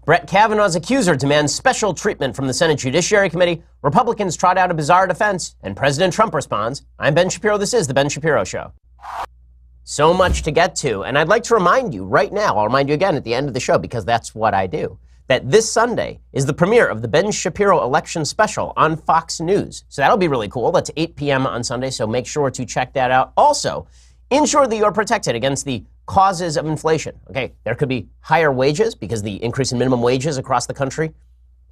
Brett Kavanaugh's accuser demands special treatment from the Senate Judiciary Committee. Republicans trot out a bizarre defense, and President Trump responds. I'm Ben Shapiro. This is The Ben Shapiro Show. So much to get to, and I'd like to remind you right now, I'll remind you again at the end of the show because that's what I do, that this Sunday is the premiere of the Ben Shapiro election special on Fox News. So that'll be really cool. That's 8 p.m. on Sunday, so make sure to check that out. Also, ensure that you're protected against the causes of inflation. Okay, there could be higher wages because the increase in minimum wages across the country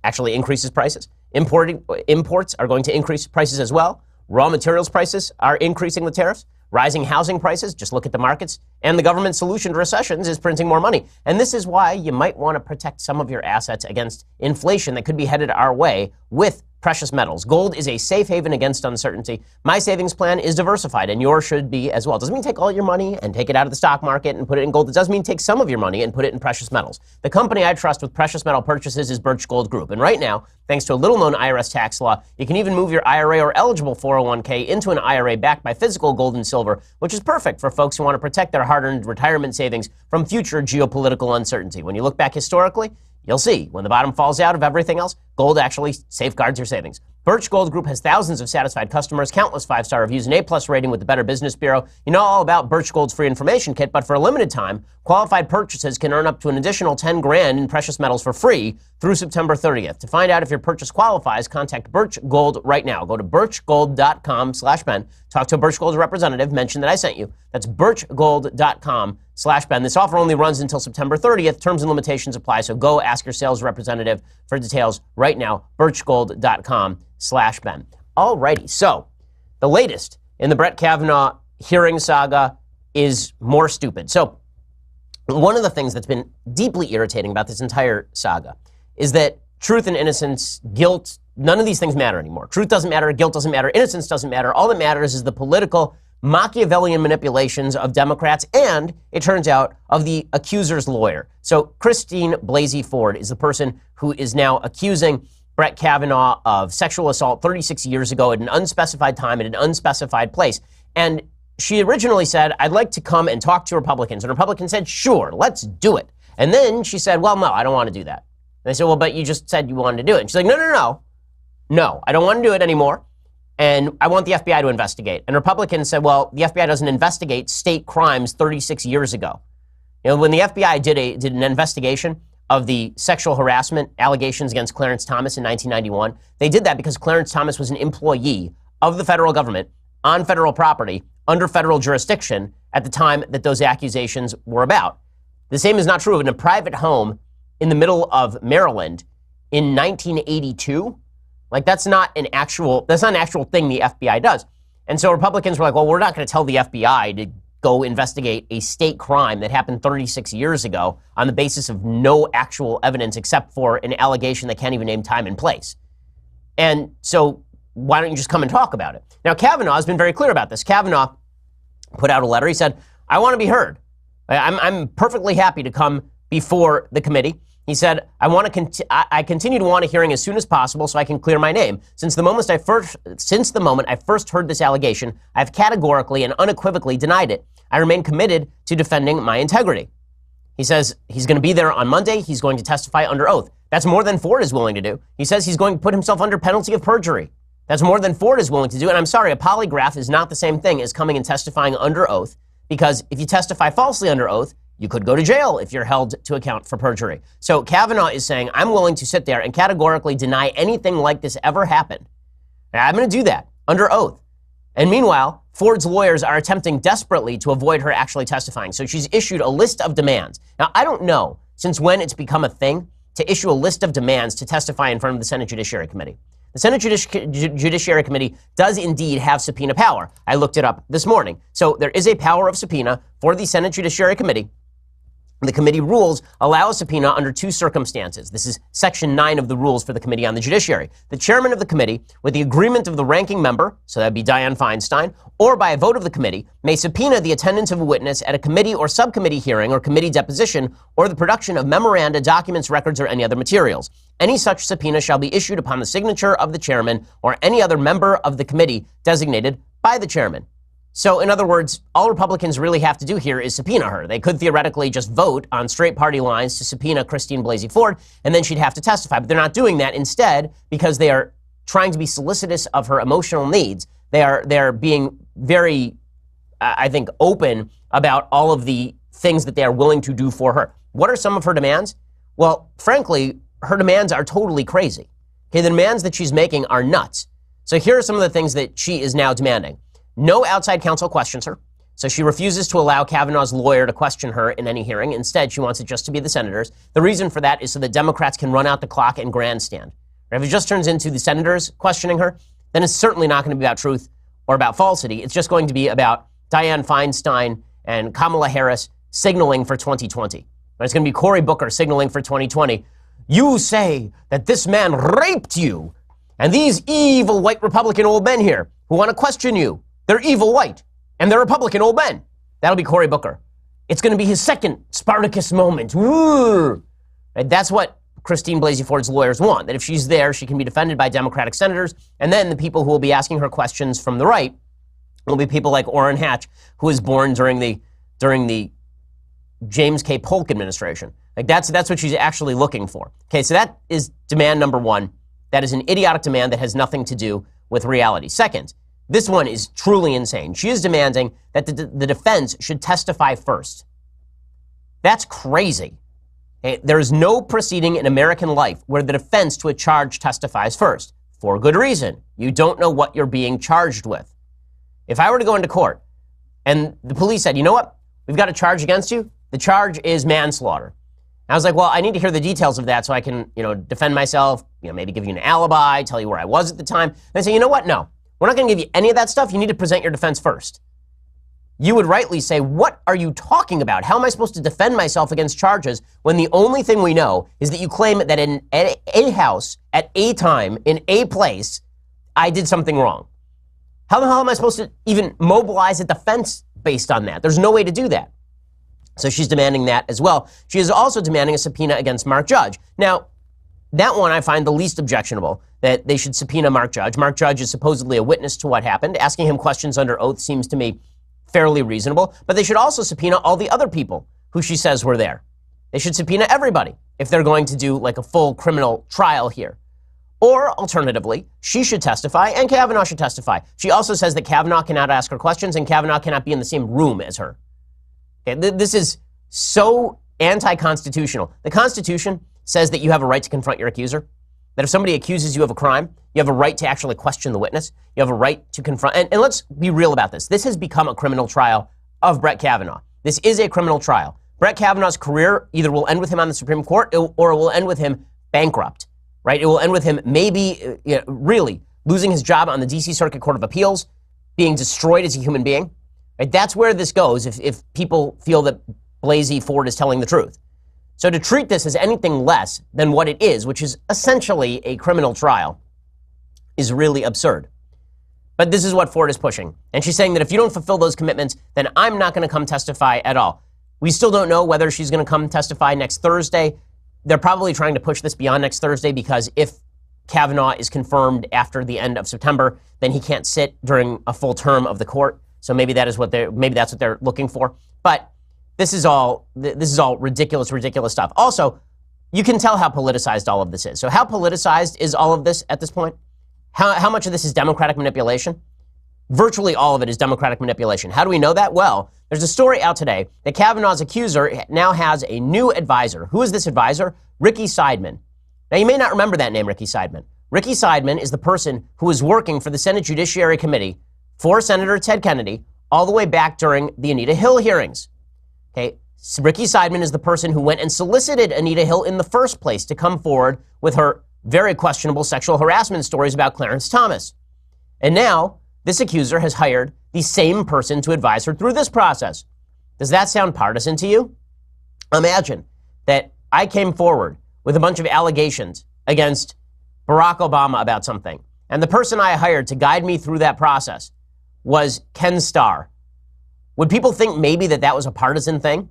actually increases prices. Imports are going to increase prices as well. Raw materials prices are increasing with tariffs. Rising housing prices, just look at the markets. And the government's solution to recessions is printing more money. And this is why you might want to protect some of your assets against inflation that could be headed our way with precious metals. Gold is a safe haven against uncertainty. My savings plan is diversified, and yours should be as well. It doesn't mean take all your money and take it out of the stock market and put it in gold. It does mean take some of your money and put it in precious metals. The company I trust with precious metal purchases is Birch Gold Group. And right now, thanks to a little-known IRS tax law, you can even move your IRA or eligible 401k into an IRA backed by physical gold and silver, which is perfect for folks who want to protect their hard-earned retirement savings from future geopolitical uncertainty. When you look back historically, you'll see when the bottom falls out of everything else, gold actually safeguards your savings. Birch Gold Group has thousands of satisfied customers, countless 5-star reviews, an A+ rating with the Better Business Bureau. You know all about Birch Gold's free information kit, but for a limited time, qualified purchases can earn up to an additional $10,000 in precious metals for free through September 30th. To find out if your purchase qualifies, contact Birch Gold right now. Go to birchgold.com/Ben. Talk to a Birch Gold representative. Mention that I sent you. That's birchgold.com/Ben. This offer only runs until September 30th. Terms and limitations apply, so go ask your sales representative for details right now. birchgold.com/Ben. Alrighty, so the latest in the Brett Kavanaugh hearing saga is more stupid. So one of the things that's been deeply irritating about this entire saga is that truth and innocence, guilt, none of these things matter anymore. Truth doesn't matter, guilt doesn't matter, innocence doesn't matter. All that matters is the political Machiavellian manipulations of Democrats and, it turns out, of the accuser's lawyer. So Christine Blasey Ford is the person who is now accusing Brett Kavanaugh of sexual assault 36 years ago at an unspecified time at an unspecified place. And she originally said, I'd like to come and talk to Republicans. And Republicans said, sure, let's do it. And then she said, well, no, I don't want to do that. And they said, well, but you just said you wanted to do it. And she's like, no, I don't want to do it anymore. And I want the FBI to investigate. And Republicans said, well, the FBI doesn't investigate state crimes 36 years ago. You know, when the FBI did an investigation of the sexual harassment allegations against Clarence Thomas in 1991, they did that because Clarence Thomas was an employee of the federal government on federal property under federal jurisdiction at the time that those accusations were about. The same is not true in a private home in the middle of Maryland in 1982. Like, that's not an actual thing the FBI does. And so Republicans were like, well, we're not going to tell the FBI to go investigate a state crime that happened 36 years ago on the basis of no actual evidence except for an allegation that can't even name time and place. And so why don't you just come and talk about it? Now, Kavanaugh has been very clear about this. Kavanaugh put out a letter. He said, I want to be heard. I'm perfectly happy to come before the committee. He said, I continue to want a hearing as soon as possible so I can clear my name. Since the moment I first heard this allegation, I've categorically and unequivocally denied it. I remain committed to defending my integrity. He says he's going to be there on Monday. He's going to testify under oath. That's more than Ford is willing to do. He says he's going to put himself under penalty of perjury. That's more than Ford is willing to do. And I'm sorry, a polygraph is not the same thing as coming and testifying under oath, because if you testify falsely under oath, you could go to jail if you're held to account for perjury. So Kavanaugh is saying, I'm willing to sit there and categorically deny anything like this ever happened. And I'm going to do that under oath. And meanwhile, Ford's lawyers are attempting desperately to avoid her actually testifying. So she's issued a list of demands. Now, I don't know since when it's become a thing to issue a list of demands to testify in front of the Senate Judiciary Committee. The Senate Judiciary Committee does indeed have subpoena power. I looked it up this morning. So there is a power of subpoena for the Senate Judiciary Committee. The committee rules allow a subpoena under two circumstances. This is Section 9 of the rules for the Committee on the Judiciary. The chairman of the committee, with the agreement of the ranking member, so that'd be Dianne Feinstein, or by a vote of the committee, may subpoena the attendance of a witness at a committee or subcommittee hearing or committee deposition, or the production of memoranda, documents, records, or any other materials. Any such subpoena shall be issued upon the signature of the chairman or any other member of the committee designated by the chairman. So in other words, all Republicans really have to do here is subpoena her. They could theoretically just vote on straight party lines to subpoena Christine Blasey Ford, and then she'd have to testify. But they're not doing that. Instead, because they are trying to be solicitous of her emotional needs, they're being very, I think, open about all of the things that they are willing to do for her. What are some of her demands? Well, frankly, her demands are totally crazy. Okay, the demands that she's making are nuts. So here are some of the things that she is now demanding. No outside counsel questions her. So she refuses to allow Kavanaugh's lawyer to question her in any hearing. Instead, she wants it just to be the senators. The reason for that is so that Democrats can run out the clock and grandstand. If it just turns into the senators questioning her, then it's certainly not going to be about truth or about falsity. It's just going to be about Dianne Feinstein and Kamala Harris signaling for 2020. It's going to be Cory Booker signaling for 2020. You say that this man raped you, and these evil white Republican old men here who want to question you, they're evil white, and they're Republican old men. That'll be Cory Booker. It's going to be his second Spartacus moment. Right? That's what Christine Blasey Ford's lawyers want, that if she's there, she can be defended by Democratic senators, and then the people who will be asking her questions from the right will be people like Orrin Hatch, who was born during the James K. Polk administration. Like that's what she's actually looking for. Okay, so that is demand number one. That is an idiotic demand that has nothing to do with reality. Second, this one is truly insane. She is demanding that the defense should testify first. That's crazy. Okay? There is no proceeding in American life where the defense to a charge testifies first. For good reason. You don't know what you're being charged with. If I were to go into court and the police said, you know what? We've got a charge against you. The charge is manslaughter. I was like, well, I need to hear the details of that so I can, defend myself, maybe give you an alibi, tell you where I was at the time. And I say, you know what? No, we're not going to give you any of that stuff. You need to present your defense first. You would rightly say, what are you talking about? How am I supposed to defend myself against charges when the only thing we know is that you claim that in a house, at a time, in a place, I did something wrong? How the hell am I supposed to even mobilize a defense based on that? There's no way to do that. So she's demanding that as well. She is also demanding a subpoena against Mark Judge. Now, that one I find the least objectionable, that they should subpoena Mark Judge. Mark Judge is supposedly a witness to what happened. Asking him questions under oath seems to me fairly reasonable. But they should also subpoena all the other people who she says were there. They should subpoena everybody if they're going to do like a full criminal trial here. Or alternatively, she should testify and Kavanaugh should testify. She also says that Kavanaugh cannot ask her questions and Kavanaugh cannot be in the same room as her. Okay, this is so anti-constitutional. The Constitution says that you have a right to confront your accuser, that if somebody accuses you of a crime, you have a right to actually question the witness. You have a right to confront. And let's be real about this. This has become a criminal trial of Brett Kavanaugh. This is a criminal trial. Brett Kavanaugh's career either will end with him on the Supreme Court or it will end with him bankrupt, right? It will end with him maybe really losing his job on the D.C. Circuit Court of Appeals, being destroyed as a human being. Right? That's where this goes if people feel that Blasey Ford is telling the truth. So to treat this as anything less than what it is, which is essentially a criminal trial, is really absurd. But this is what Ford is pushing. And she's saying that if you don't fulfill those commitments, then I'm not going to come testify at all. We still don't know whether she's going to come testify next Thursday. They're probably trying to push this beyond next Thursday because if Kavanaugh is confirmed after the end of September, then he can't sit during a full term of the court. So maybe that's what they're looking for. But this is all ridiculous stuff. Also, you can tell how politicized all of this is. So how politicized is all of this at this point? How much of this is Democratic manipulation? Virtually all of it is Democratic manipulation. How do we know that? Well, there's a story out today that Kavanaugh's accuser now has a new advisor. Who is this advisor? Ricky Seidman. Now, you may not remember that name, Ricky Seidman. Ricky Seidman is the person who was working for the Senate Judiciary Committee for Senator Ted Kennedy all the way back during the Anita Hill hearings. Okay, Ricky Seidman is the person who went and solicited Anita Hill in the first place to come forward with her very questionable sexual harassment stories about Clarence Thomas. And now, this accuser has hired the same person to advise her through this process. Does that sound partisan to you? Imagine that I came forward with a bunch of allegations against Barack Obama about something, and the person I hired to guide me through that process was Ken Starr. Would people think maybe that was a partisan thing?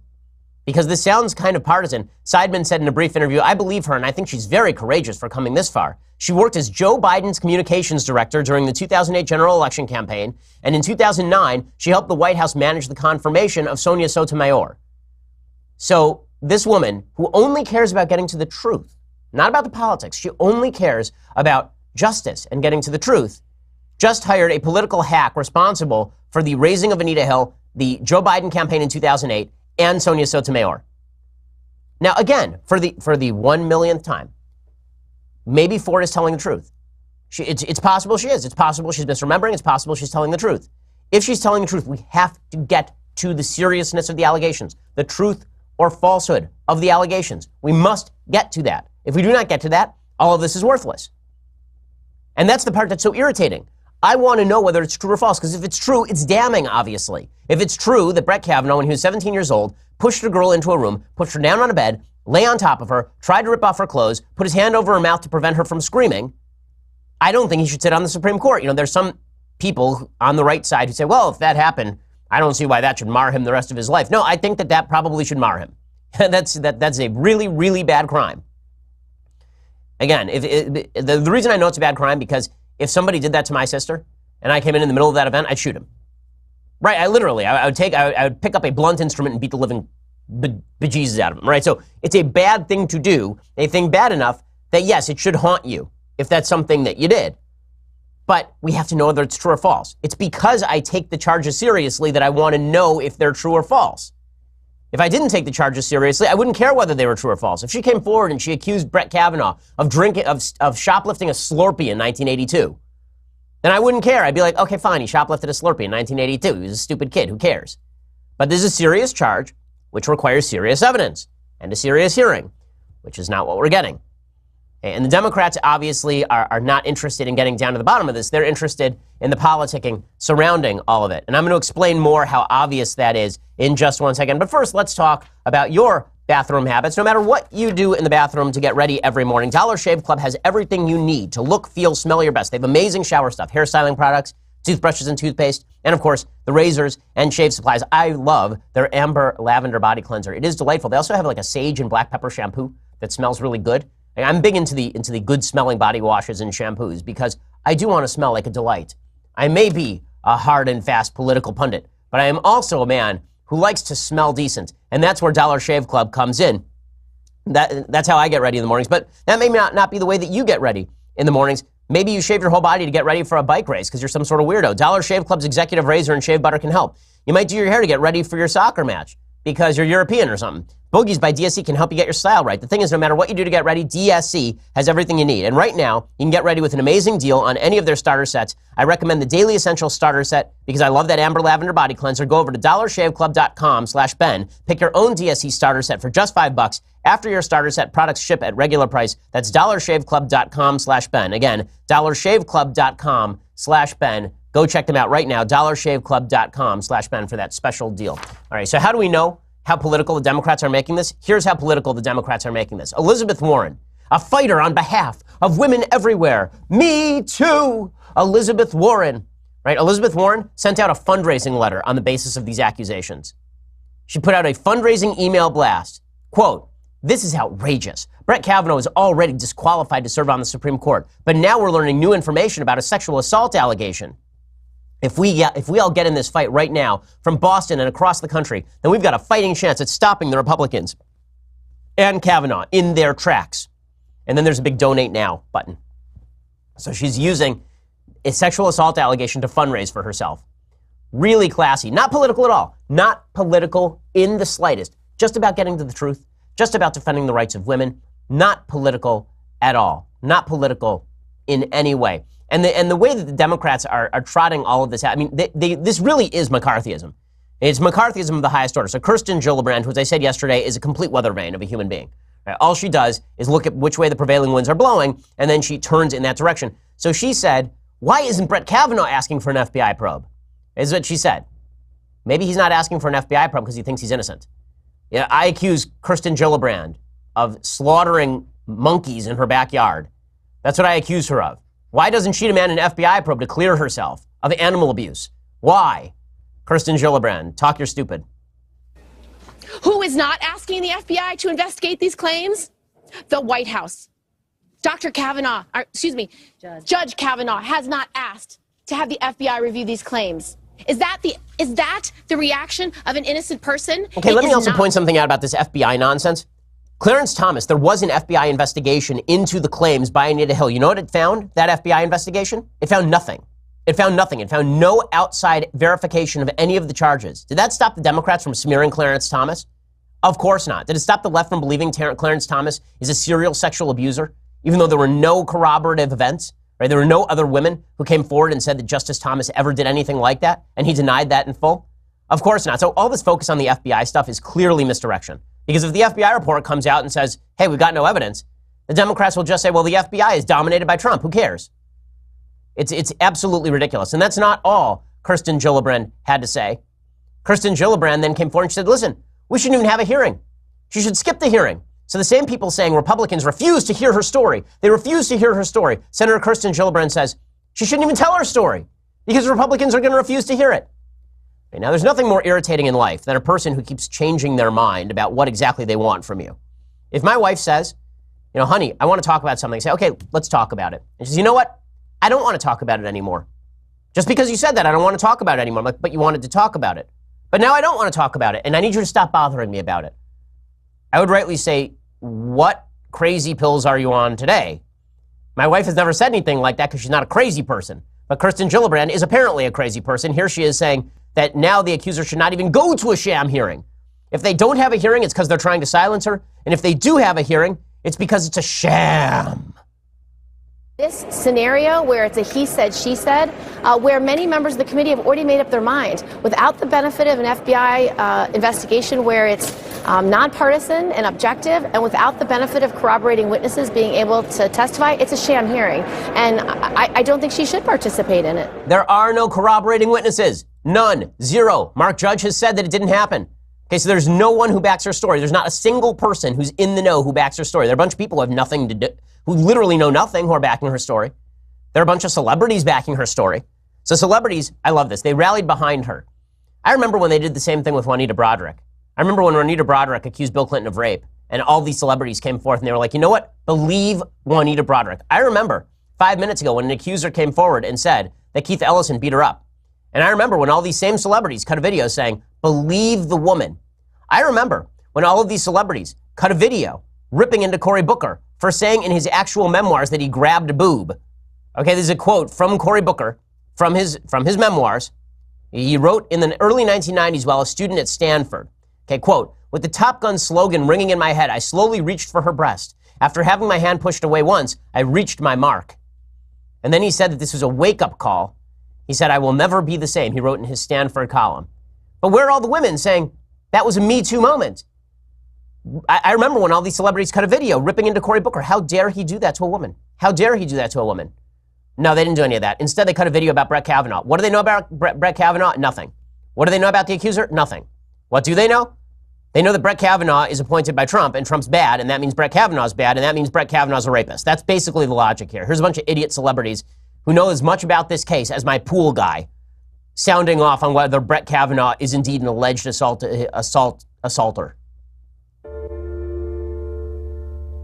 because this sounds kind of partisan. Seidman said in a brief interview, I believe her, and I think she's very courageous for coming this far. She worked as Joe Biden's communications director during the 2008 general election campaign, and in 2009, she helped the White House manage the confirmation of Sonia Sotomayor. So this woman, who only cares about getting to the truth, not about the politics, she only cares about justice and getting to the truth, just hired a political hack responsible for the raising of Anita Hill, the Joe Biden campaign in 2008, and Sonia Sotomayor. Now, again, for the 1 millionth time, maybe Ford is telling the truth. It's possible she is. It's possible she's misremembering. It's possible she's telling the truth. If she's telling the truth, we have to get to the seriousness of the allegations, the truth or falsehood of the allegations. We must get to that. If we do not get to that, all of this is worthless. And that's the part that's so irritating. I want to know whether it's true or false, because if it's true, it's damning, obviously. If it's true that Brett Kavanaugh, when he was 17 years old, pushed a girl into a room, pushed her down on a bed, lay on top of her, tried to rip off her clothes, put his hand over her mouth to prevent her from screaming, I don't think he should sit on the Supreme Court. You know, there's some people on the right side who say, well, if that happened, I don't see why that should mar him the rest of his life. No, I think that probably should mar him. That's a really, really bad crime. Again, the reason I know it's a bad crime, because if somebody did that to my sister and I came in the middle of that event, I'd shoot him. Right, I would pick up a blunt instrument and beat the living bejesus out of him, right? So it's a bad thing to do, a thing bad enough that, yes, it should haunt you if that's something that you did. But we have to know whether it's true or false. It's because I take the charges seriously that I want to know if they're true or false. If I didn't take the charges seriously, I wouldn't care whether they were true or false. If she came forward and she accused Brett Kavanaugh of shoplifting a Slurpee in 1982, then I wouldn't care. I'd be like, okay, fine, he shoplifted a Slurpee in 1982. He was a stupid kid. Who cares? But this is a serious charge, which requires serious evidence and a serious hearing, which is not what we're getting. And the Democrats obviously are not interested in getting down to the bottom of this. They're interested in the politicking surrounding all of it. And I'm going to explain more how obvious that is in just one second. But first, let's talk about your bathroom habits. No matter what you do in the bathroom to get ready every morning, Dollar Shave Club has everything you need to look, feel, smell your best. They have amazing shower stuff, hair styling products, toothbrushes and toothpaste, and of course, the razors and shave supplies. I love their Amber Lavender Body Cleanser. It is delightful. They also have like a sage and black pepper shampoo that smells really good. I'm big into the good smelling body washes and shampoos because I do want to smell like a delight. I may be a hard and fast political pundit, but I am also a man who likes to smell decent. And that's where Dollar Shave Club comes in. That's how I get ready in the mornings. But that may not be the way that you get ready in the mornings. Maybe you shave your whole body to get ready for a bike race because you're some sort of weirdo. Dollar Shave Club's executive razor and shave butter can help. You might do your hair to get ready for your soccer match because you're European or something. Bogies by DSC can help you get your style right. The thing is, no matter what you do to get ready, DSC has everything you need. And right now, you can get ready with an amazing deal on any of their starter sets. I recommend the Daily Essentials starter set because I love that Amber Lavender Body Cleanser. Go over to dollarshaveclub.com/Ben. Pick your own DSC starter set for just $5. After your starter set, products ship at regular price. That's dollarshaveclub.com/Ben. Again, dollarshaveclub.com/Ben. Go check them out right now, dollarshaveclub.com/Ben for that special deal. All right, so how do we know how political the Democrats are making this? Here's how political the Democrats are making this. Elizabeth Warren, a fighter on behalf of women everywhere. Me too, Elizabeth Warren. Right? Elizabeth Warren sent out a fundraising letter on the basis of these accusations. She put out a fundraising email blast. Quote, "This is outrageous. Brett Kavanaugh is already disqualified to serve on the Supreme Court, but now we're learning new information about a sexual assault allegation. If we all get in this fight right now from Boston and across the country, then we've got a fighting chance at stopping the Republicans and Kavanaugh in their tracks." And then there's a big donate now button. So she's using a sexual assault allegation to fundraise for herself. Really classy. Not political at all. Not political in the slightest. Just about getting to the truth. Just about defending the rights of women. Not political at all. Not political in any way. And the way that the Democrats are trotting all of this out, I mean, this really is McCarthyism. It's McCarthyism of the highest order. So Kirsten Gillibrand, who, as I said yesterday, is a complete weather vane of a human being. Right? All she does is look at which way the prevailing winds are blowing, and then she turns in that direction. So she said, why isn't Brett Kavanaugh asking for an FBI probe? Is what she said. Maybe he's not asking for an FBI probe because he thinks he's innocent. Yeah, I accuse Kirsten Gillibrand of slaughtering monkeys in her backyard. That's what I accuse her of. Why doesn't she demand an FBI probe to clear herself of animal abuse? Why? Kirsten Gillibrand, talk your stupid. Who is not asking the FBI to investigate these claims? The White House. Judge Kavanaugh has not asked to have the FBI review these claims. Is that the reaction of an innocent person? Okay, let me also point something out about this FBI nonsense. Clarence Thomas, there was an FBI investigation into the claims by Anita Hill. You know what it found, that FBI investigation? It found nothing. It found nothing. It found no outside verification of any of the charges. Did that stop the Democrats from smearing Clarence Thomas? Of course not. Did it stop the left from believing Clarence Thomas is a serial sexual abuser, even though there were no corroborative events? Right? There were no other women who came forward and said that Justice Thomas ever did anything like that, and he denied that in full? Of course not. So all this focus on the FBI stuff is clearly misdirection. Because if the FBI report comes out and says, hey, we've got no evidence, the Democrats will just say, well, the FBI is dominated by Trump. Who cares? It's absolutely ridiculous. And that's not all Kirsten Gillibrand had to say. Kirsten Gillibrand then came forward and she said, listen, we shouldn't even have a hearing. She should skip the hearing. So the same people saying Republicans refuse to hear her story. They refuse to hear her story. Senator Kirsten Gillibrand says she shouldn't even tell her story because Republicans are going to refuse to hear it. Okay, now, there's nothing more irritating in life than a person who keeps changing their mind about what exactly they want from you. If my wife says, you know, honey, I want to talk about something, I say, okay, let's talk about it. And she says, you know what? I don't want to talk about it anymore. Just because you said that, I don't want to talk about it anymore. I'm like, but you wanted to talk about it. But now I don't want to talk about it, and I need you to stop bothering me about it. I would rightly say, what crazy pills are you on today? My wife has never said anything like that because she's not a crazy person. But Kirsten Gillibrand is apparently a crazy person. Here she is saying that now the accuser should not even go to a sham hearing. If they don't have a hearing, it's because they're trying to silence her. And if they do have a hearing, it's because it's a sham. This scenario where it's a he said, she said, where many members of the committee have already made up their mind without the benefit of an FBI investigation where it's nonpartisan and objective, and without the benefit of corroborating witnesses being able to testify, it's a sham hearing. And I don't think she should participate in it. There are no corroborating witnesses. None. Zero. Mark Judge has said that it didn't happen. Okay, so there's no one who backs her story. There's not a single person who's in the know who backs her story. There are a bunch of people who have nothing to do, who literally know nothing, who are backing her story. There are a bunch of celebrities backing her story. So celebrities, I love this, they rallied behind her. I remember when they did the same thing with Juanita Broaddrick. I remember when Juanita Broaddrick accused Bill Clinton of rape, and all these celebrities came forth and they were like, you know what? Believe Juanita Broaddrick. I remember 5 minutes ago when an accuser came forward and said that Keith Ellison beat her up. And I remember when all these same celebrities cut a video saying, believe the woman. I remember when all of these celebrities cut a video ripping into Cory Booker for saying in his actual memoirs that he grabbed a boob. Okay, this is a quote from Cory Booker from his memoirs. He wrote in the early 1990s while a student at Stanford. Okay, quote, with the Top Gun slogan ringing in my head, I slowly reached for her breast. After having my hand pushed away once, I reached my mark. And then he said that this was a wake-up call. He said, I will never be the same, he wrote in his Stanford column. But where are all the women saying that was a Me Too moment? I remember when all these celebrities cut a video ripping into Cory Booker. How dare he do that to a woman? How dare he do that to a woman? No, they didn't do any of that. Instead, they cut a video about Brett Kavanaugh. What do they know about Brett Kavanaugh? Nothing. What do they know about the accuser? Nothing. What do they know? They know that Brett Kavanaugh is appointed by Trump, and Trump's bad, and that means Brett Kavanaugh's bad, and that means Brett Kavanaugh's a rapist. That's basically the logic here. Here's a bunch of idiot celebrities who know as much about this case as my pool guy, sounding off on whether Brett Kavanaugh is indeed an alleged assaulter.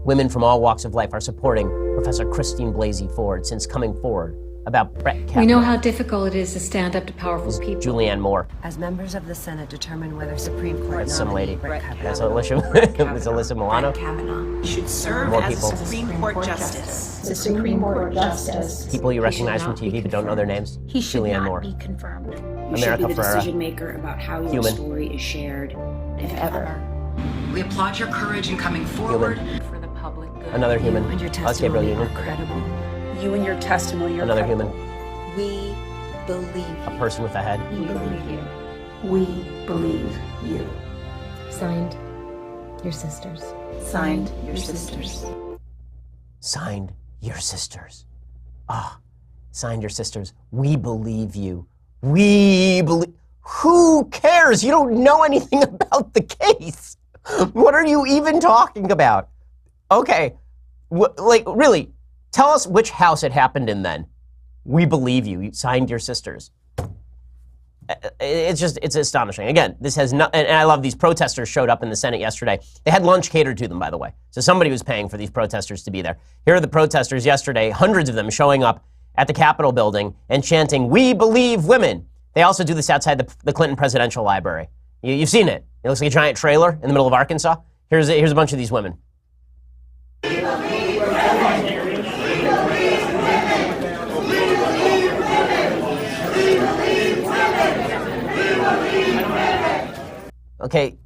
Women from all walks of life are supporting Professor Christine Blasey Ford since coming forward about Brett Kavanaugh. We know how difficult it is to stand up to powerful people. Julianne Moore. As members of the Senate determine whether Supreme Court some lady. Brett Kavanaugh. That's Alyssa Milano. Brett Kavanaugh should serve More as people. a Supreme Court Justice. The Supreme Court Justice. People you recognize from TV but don't know their names. He should Julianne not Moore. be confirmed. You should America be the Ferrera. decision maker about how your Human. story is shared, if ever. We applaud your courage in coming forward. Human. For the public good. Another human. And your That's Gabriel testimony are Union. credible. You and your testimony are Another credible. human. We believe A you. person with a head. We believe you. We believe you. Signed, your sisters. Signed, your sisters. Signed, your sisters. Signed, your sisters. We believe you. We believe. Who cares? You don't know anything about the case. What are you even talking about? Okay, really, tell us which house it happened in then. We believe you. You signed your sisters. it's astonishing. Again, this has not, and I love these protesters showed up in the Senate yesterday. They had lunch catered to them, by the way. So somebody was paying for these protesters to be there. Here are the protesters yesterday, hundreds of them showing up at the Capitol building and chanting, "We believe women." They also do this outside the Clinton Presidential Library. You've seen it. It looks like a giant trailer in the middle of Arkansas. Here's a bunch of these women. Okay,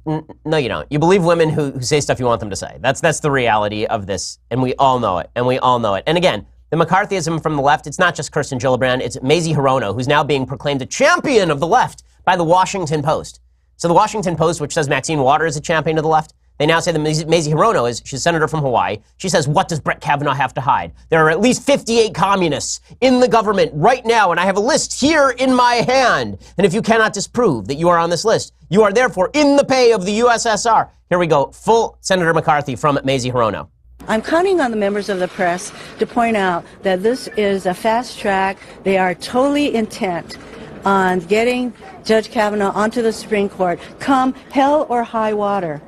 no, you don't. You believe women who say stuff you want them to say. That's the reality of this, and we all know it, And again, the McCarthyism from the left, it's not just Kirsten Gillibrand, it's Mazie Hirono, who's now being proclaimed a champion of the left by the Washington Post. So the Washington Post, which says Maxine Waters is a champion of the left, they now say that Mazie Hirono she's a senator from Hawaii. She says, what does Brett Kavanaugh have to hide? There are at least 58 communists in the government right now, and I have a list here in my hand. And if you cannot disprove that you are on this list, you are therefore in the pay of the USSR. Here we go, full Senator McCarthy from Mazie Hirono. I'm counting on the members of the press to point out that this is a fast track. They are totally intent on getting Judge Kavanaugh onto the Supreme Court, come hell or high water.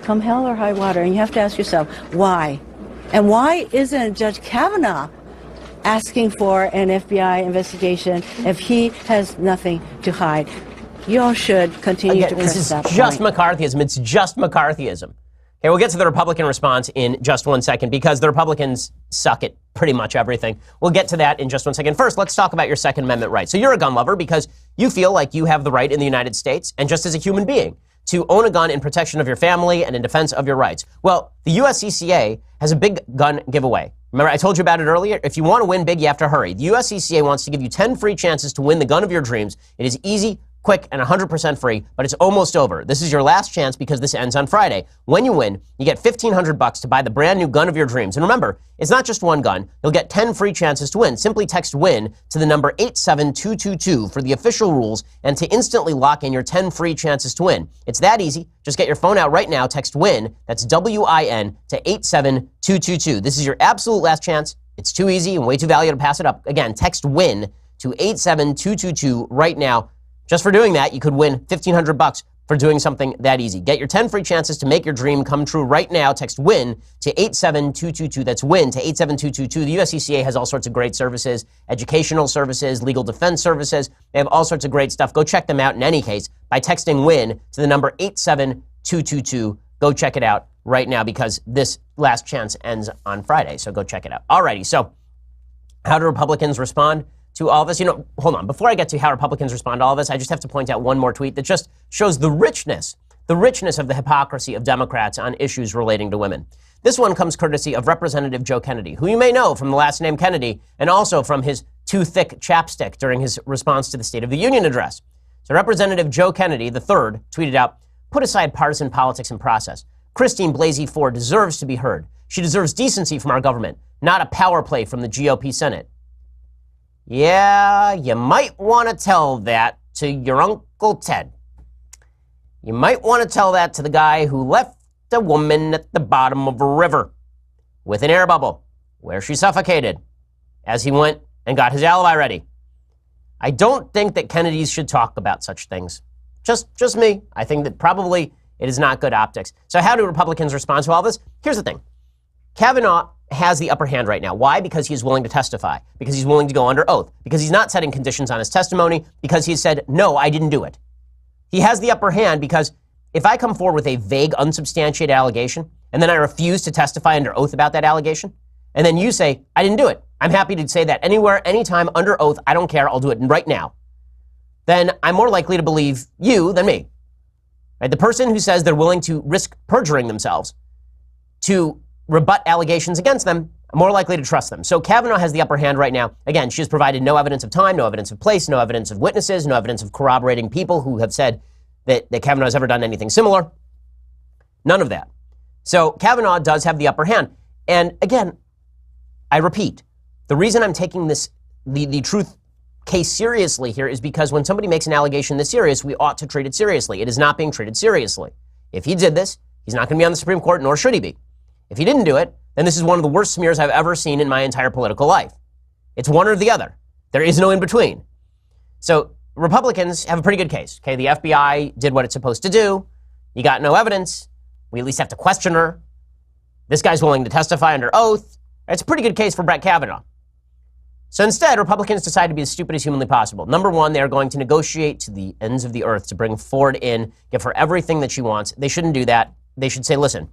Come hell or high water. And you have to ask yourself, why? And why isn't Judge Kavanaugh asking for an FBI investigation if he has nothing to hide? You all should continue to press that point. This is just McCarthyism. It's just McCarthyism. Okay, we'll get to the Republican response in just 1 second because the Republicans suck at pretty much everything. We'll get to that in just 1 second. First, let's talk about your Second Amendment right. So you're a gun lover because you feel like you have the right in the United States and just as a human being to own a gun in protection of your family and in defense of your rights. Well, the USCCA has a big gun giveaway. Remember, I told you about it earlier? If you want to win big, you have to hurry. The USCCA wants to give you 10 free chances to win the gun of your dreams. It is easy, quick, and 100% free, but it's almost over. This is your last chance because this ends on Friday. When you win, you get $1,500 to buy the brand new gun of your dreams. And remember, it's not just one gun. You'll get 10 free chances to win. Simply text WIN to the number 87222 for the official rules and to instantly lock in your 10 free chances to win. It's that easy. Just get your phone out right now. Text WIN, that's W-I-N, to 87222. This is your absolute last chance. It's too easy and way too valuable to pass it up. Again, text WIN to 87222 right now. Just for doing that, you could win $1,500 for doing something that easy. Get your 10 free chances to make your dream come true right now. Text WIN to 87222. That's WIN to 87222. The USCCA has all sorts of great services, educational services, legal defense services. They have all sorts of great stuff. Go check them out in any case by texting WIN to the number 87222. Go check it out right now because this last chance ends on Friday. So go check it out. Alrighty, so how do Republicans respond to all this? Hold on. Before I get to how Republicans respond to all this, I just have to point out one more tweet that just shows the richness of the hypocrisy of Democrats on issues relating to women. This one comes courtesy of Representative Joe Kennedy, who you may know from the last name Kennedy and also from his too thick chapstick during his response to the State of the Union address. So Representative Joe Kennedy III tweeted out, "Put aside partisan politics and process. Christine Blasey Ford deserves to be heard. She deserves decency from our government, not a power play from the GOP Senate." Yeah, you might want to tell that to your Uncle Ted. You might want to tell that to the guy who left a woman at the bottom of a river with an air bubble where she suffocated as he went and got his alibi ready. I don't think that Kennedys should talk about such things. Just me. I think that probably it is not good optics. So how do Republicans respond to all this? Here's the thing. Kavanaugh has the upper hand right now. Why? Because he's willing to testify, because he's willing to go under oath, because he's not setting conditions on his testimony, because he said, no, I didn't do it. He has the upper hand because if I come forward with a vague, unsubstantiated allegation, and then I refuse to testify under oath about that allegation, and then you say, I didn't do it, I'm happy to say that anywhere, anytime, under oath, I don't care, I'll do it right now, then I'm more likely to believe you than me. Right? The person who says they're willing to risk perjuring themselves to rebut allegations against them, I'm more likely to trust them. So Kavanaugh has the upper hand right now. Again, she has provided no evidence of time, no evidence of place, no evidence of witnesses, no evidence of corroborating people who have said that Kavanaugh has ever done anything similar. None of that. So Kavanaugh does have the upper hand. And again, I repeat, the reason I'm taking the truth case seriously here is because when somebody makes an allegation this serious, we ought to treat it seriously. It is not being treated seriously. If he did this, he's not going to be on the Supreme Court, nor should he be. If he didn't do it, then this is one of the worst smears I've ever seen in my entire political life. It's one or the other. There is no in between. So Republicans have a pretty good case. Okay, the FBI did what it's supposed to do. You got no evidence. We at least have to question her. This guy's willing to testify under oath. It's a pretty good case for Brett Kavanaugh. So instead, Republicans decide to be as stupid as humanly possible. Number one, they are going to negotiate to the ends of the earth to bring Ford in, give her everything that she wants. They shouldn't do that. They should say, listen,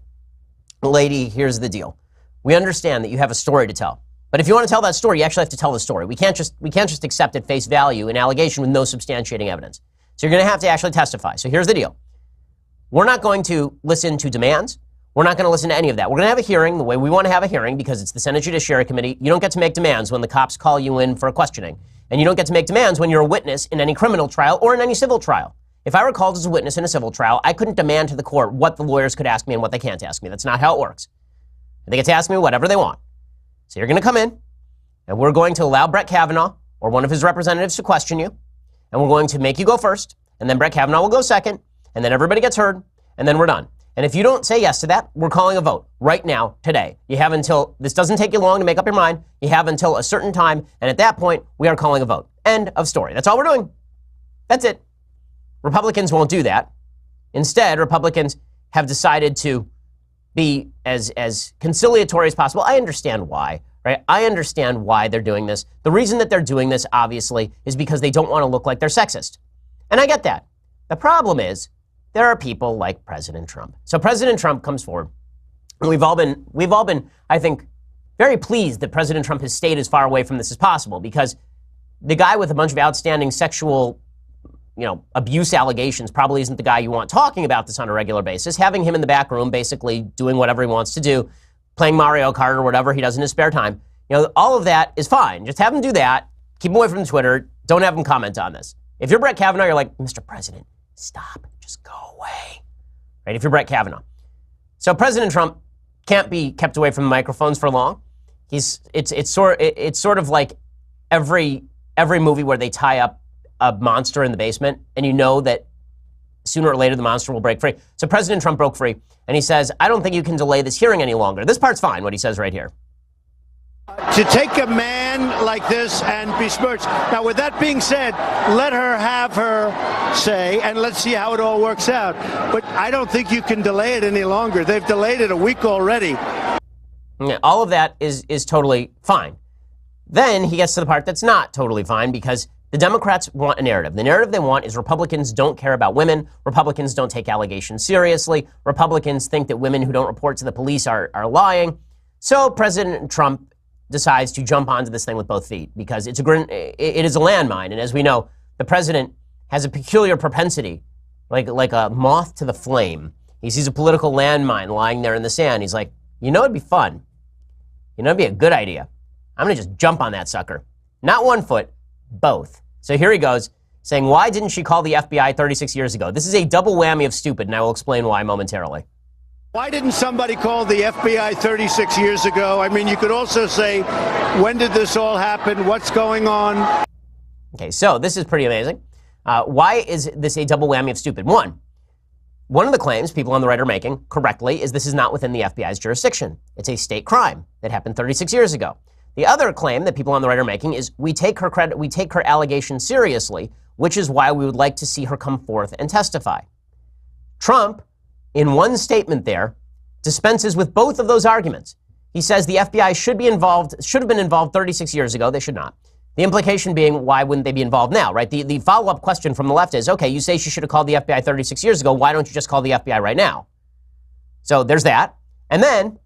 lady, here's the deal. We understand that you have a story to tell. But if you want to tell that story, you actually have to tell the story. We can't just accept at face value an allegation with no substantiating evidence. So you're going to have to actually testify. So here's the deal. We're not going to listen to demands. We're not going to listen to any of that. We're going to have a hearing the way we want to have a hearing because it's the Senate Judiciary Committee. You don't get to make demands when the cops call you in for a questioning. And you don't get to make demands when you're a witness in any criminal trial or in any civil trial. If I were called as a witness in a civil trial, I couldn't demand to the court what the lawyers could ask me and what they can't ask me. That's not how it works. They get to ask me whatever they want. So you're going to come in, and we're going to allow Brett Kavanaugh or one of his representatives to question you, and we're going to make you go first, and then Brett Kavanaugh will go second, and then everybody gets heard, and then we're done. And if you don't say yes to that, we're calling a vote right now, today. You have until, this doesn't take you long to make up your mind, you have until a certain time, and at that point, we are calling a vote. End of story. That's all we're doing. That's it. Republicans won't do that. Instead, Republicans have decided to be as conciliatory as possible. I understand why, right? I understand why they're doing this. The reason that they're doing this, obviously, is because they don't want to look like they're sexist. And I get that. The problem is, there are people like President Trump. So President Trump comes forward, and we've all been, I think, very pleased that President Trump has stayed as far away from this as possible, because the guy with a bunch of outstanding sexual, abuse allegations probably isn't the guy you want talking about this on a regular basis. Having him in the back room, basically doing whatever he wants to do, playing Mario Kart or whatever he does in his spare time, all of that is fine. Just have him do that. Keep him away from Twitter. Don't have him comment on this. If you're Brett Kavanaugh, you're like, Mr. President, stop. Just go away. Right? If you're Brett Kavanaugh. So President Trump can't be kept away from the microphones for long. It's sort of like every movie where they tie up a monster in the basement, and you know that sooner or later the monster will break free. So President Trump broke free, and he says, I don't think you can delay this hearing any longer. This part's fine, what he says right here. To take a man like this and besmirch. Now, with that being said, let her have her say, and let's see how it all works out. But I don't think you can delay it any longer. They've delayed it a week already. Yeah, all of that is totally fine. Then he gets to the part that's not totally fine, because the Democrats want a narrative. The narrative they want is Republicans don't care about women. Republicans don't take allegations seriously. Republicans think that women who don't report to the police are lying. So President Trump decides to jump onto this thing with both feet, because it is a landmine. And as we know, the president has a peculiar propensity, like a moth to the flame. He sees a political landmine lying there in the sand. He's like, it'd be fun. It'd be a good idea. I'm going to just jump on that sucker. Not one foot, both. So here he goes, saying, why didn't she call the FBI 36 years ago? This is a double whammy of stupid, and I will explain why momentarily. Why didn't somebody call the FBI 36 years ago? I mean, you could also say, when did this all happen? What's going on? Okay, so this is pretty amazing. Why is this a double whammy of stupid? One of the claims people on the right are making, correctly, is this is not within the FBI's jurisdiction. It's a state crime that happened 36 years ago. The other claim that people on the right are making is we take her allegation seriously, which is why we would like to see her come forth and testify. Trump, in one statement there, dispenses with both of those arguments. He says the FBI should have been involved 36 years ago. They should not. The implication being, why wouldn't they be involved now, right? The follow-up question from the left is, okay, you say she should have called the FBI 36 years ago. Why don't you just call the FBI right now? So there's that. And then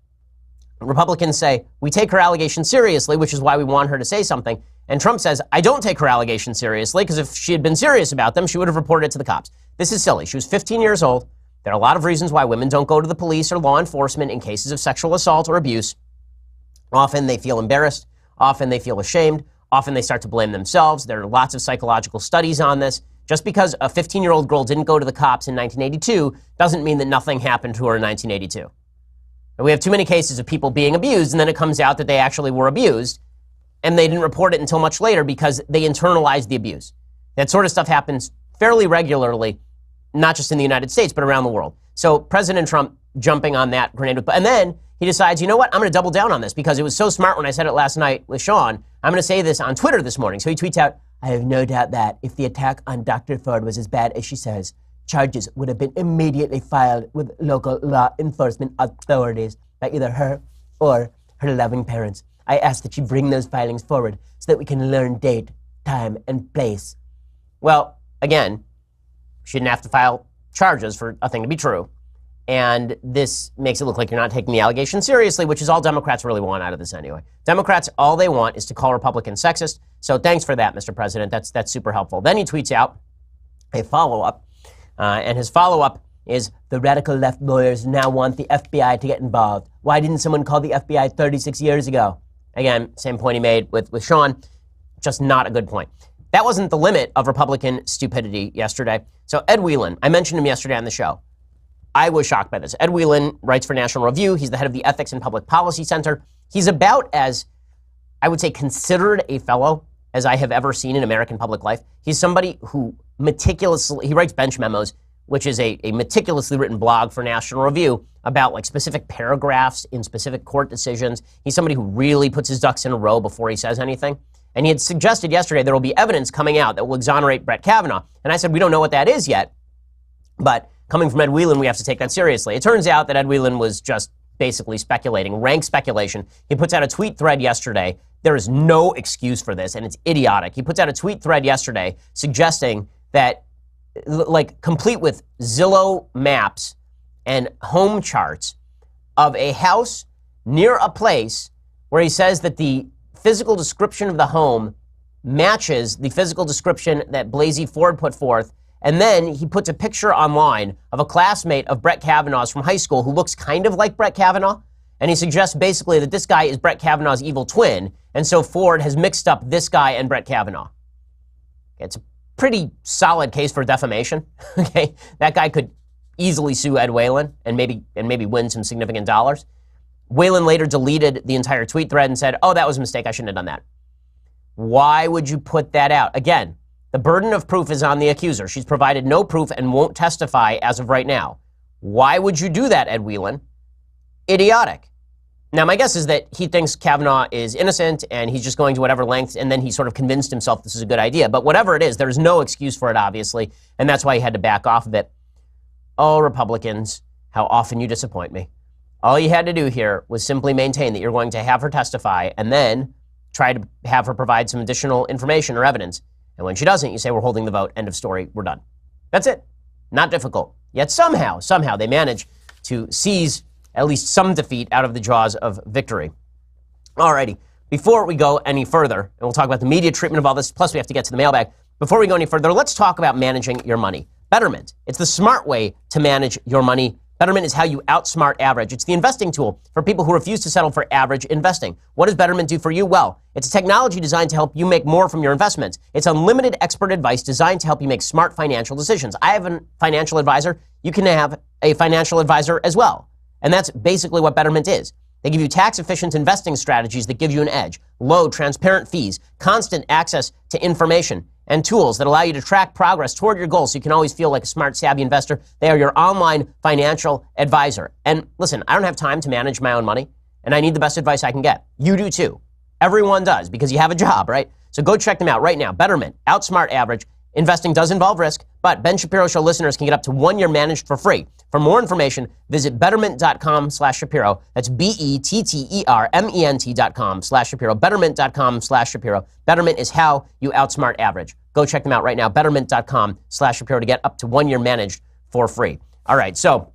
Republicans say, we take her allegation seriously, which is why we want her to say something. And Trump says, I don't take her allegation seriously, because if she had been serious about them, she would have reported it to the cops. This is silly. She was 15 years old. There are a lot of reasons why women don't go to the police or law enforcement in cases of sexual assault or abuse. Often they feel embarrassed. Often they feel ashamed. Often they start to blame themselves. There are lots of psychological studies on this. Just because a 15-year-old girl didn't go to the cops in 1982 doesn't mean that nothing happened to her in 1982. And we have too many cases of people being abused, and then it comes out that they actually were abused, and they didn't report it until much later because they internalized the abuse. That sort of stuff happens fairly regularly, not just in the United States, but around the world. So President Trump jumping on that grenade, and then he decides, you know what, I'm going to double down on this because it was so smart when I said it last night with Sean. I'm going to say this on Twitter this morning. So he tweets out, I have no doubt that if the attack on Dr. Ford was as bad as she says, charges would have been immediately filed with local law enforcement authorities by either her or her loving parents. I ask that you bring those filings forward so that we can learn date, time, and place. Well, again, she didn't have to file charges for a thing to be true. And this makes it look like you're not taking the allegation seriously, which is all Democrats really want out of this anyway. Democrats, all they want is to call Republicans sexist. So thanks for that, Mr. President. That's super helpful. Then he tweets out a follow-up, and his follow-up is, the radical left lawyers now want the FBI to get involved. Why didn't someone call the FBI 36 years ago? Again, same point he made with Sean, just not a good point. That wasn't the limit of Republican stupidity yesterday. So Ed Whelan, I mentioned him yesterday on the show. I was shocked by this. Ed Whelan writes for National Review. He's the head of the Ethics and Public Policy Center. He's about as, I would say, considered a fellow as I have ever seen in American public life. He's somebody who he writes bench memos, which is a meticulously written blog for National Review about like specific paragraphs in specific court decisions. He's somebody who really puts his ducks in a row before he says anything. And he had suggested yesterday there will be evidence coming out that will exonerate Brett Kavanaugh. And I said, we don't know what that is yet, but coming from Ed Whelan, we have to take that seriously. It turns out that Ed Whelan was just basically speculating, rank speculation. He puts out a tweet thread yesterday. There is no excuse for this, and it's idiotic. He puts out a tweet thread yesterday suggesting that, like, complete with Zillow maps and home charts of a house near a place where he says that the physical description of the home matches the physical description that Blasey Ford put forth. And then he puts a picture online of a classmate of Brett Kavanaugh's from high school who looks kind of like Brett Kavanaugh. And he suggests basically that this guy is Brett Kavanaugh's evil twin. And so Ford has mixed up this guy and Brett Kavanaugh. It's a pretty solid case for defamation. Okay, that guy could easily sue Ed Whelan and maybe win some significant dollars. Whelan later deleted the entire tweet thread and said, oh, that was a mistake. I shouldn't have done that. Why would you put that out? Again, the burden of proof is on the accuser. She's provided no proof and won't testify as of right now. Why would you do that, Ed Whelan? Idiotic. Now, my guess is that he thinks Kavanaugh is innocent and he's just going to whatever lengths, and then he sort of convinced himself this is a good idea. But whatever it is, there's no excuse for it, obviously, and that's why he had to back off of it. Oh, Republicans, how often you disappoint me. All you had to do here was simply maintain that you're going to have her testify and then try to have her provide some additional information or evidence. And when she doesn't, you say, we're holding the vote, end of story, we're done. That's it. Not difficult. Yet somehow they manage to seize at least some defeat out of the jaws of victory. Alrighty, before we go any further, and we'll talk about the media treatment of all this, plus we have to get to the mailbag. Before we go any further, let's talk about managing your money. Betterment. It's the smart way to manage your money. Betterment is how you outsmart average. It's the investing tool for people who refuse to settle for average investing. What does Betterment do for you? Well, it's a technology designed to help you make more from your investments. It's unlimited expert advice designed to help you make smart financial decisions. I have a financial advisor. You can have a financial advisor as well. And that's basically what Betterment is. They give you tax-efficient investing strategies that give you an edge, low, transparent fees, constant access to information, and tools that allow you to track progress toward your goals so you can always feel like a smart, savvy investor. They are your online financial advisor. And listen, I don't have time to manage my own money, and I need the best advice I can get. You do too. Everyone does, because you have a job, right? So go check them out right now. Betterment, outsmart average. Investing does involve risk, but Ben Shapiro Show listeners can get up to 1 year managed for free. For more information, visit betterment.com/Shapiro. That's BETTERMENT.com/Shapiro. Betterment.com/Shapiro. Betterment is how you outsmart average. Go check them out right now. Betterment.com/Shapiro to get up to 1 year managed for free. All right, so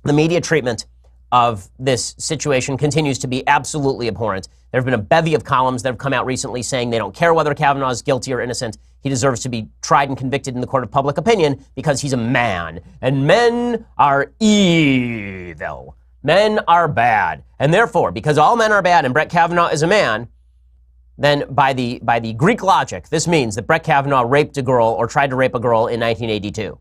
the media treatment of this situation continues to be absolutely abhorrent. There have been a bevy of columns that have come out recently saying they don't care whether Kavanaugh is guilty or innocent. He deserves to be tried and convicted in the court of public opinion because he's a man. And men are evil. Men are bad. And therefore, because all men are bad and Brett Kavanaugh is a man, then by the Greek logic, this means that Brett Kavanaugh raped a girl or tried to rape a girl in 1982.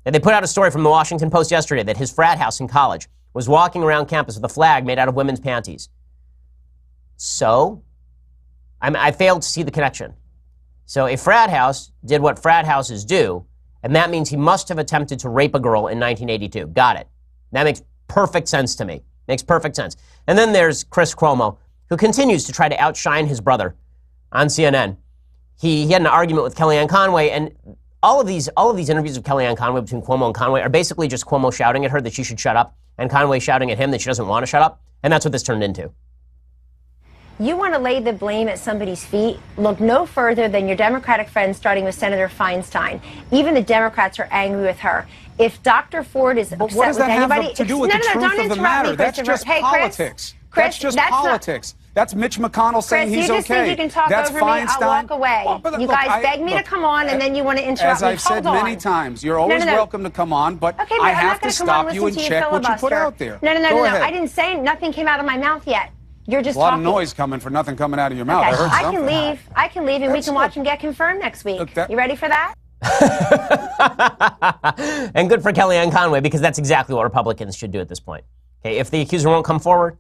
And they put out a story from the Washington Post yesterday that his frat house in college was walking around campus with a flag made out of women's panties. So, I failed to see the connection. So a frat house did what frat houses do, and that means he must have attempted to rape a girl in 1982. Got it. That makes perfect sense to me. Makes perfect sense. And then there's Chris Cuomo, who continues to try to outshine his brother on CNN. he had an argument with Kellyanne Conway, and all of these interviews with Kellyanne Conway between Cuomo and Conway are basically just Cuomo shouting at her that she should shut up, and Conway shouting at him that she doesn't want to shut up, and that's what this turned into. You want to lay the blame at somebody's feet? Look no further than your Democratic friends, starting with Senator Feinstein. Even the Democrats are angry with her. If Dr. Ford is upset what does that with anybody, have to do with no, the no, truth don't of the interrupt matter? me, That's Christopher. just Hey, politics. Chris, that's just that's politics. That's Mitch McConnell saying Chris, he's you just okay. think you can talk that's over Feinstein. me? I'll walk away. Well, you look, guys beg me to come on, and then you want to interrupt as me. I've said many times, you're always welcome to come on, but okay, I I'm have not to gonna come on stop and you and listen to check what you put filibuster. out there. No. Ahead. I didn't say nothing came out of my mouth yet. You're just a lot talking. of noise coming for nothing coming out of your mouth. Okay. I heard I something. can leave, and we can watch him get confirmed next week. You ready for that? And good for Kellyanne Conway, because that's exactly what Republicans should do at this point. Okay, if the accuser won't come forward,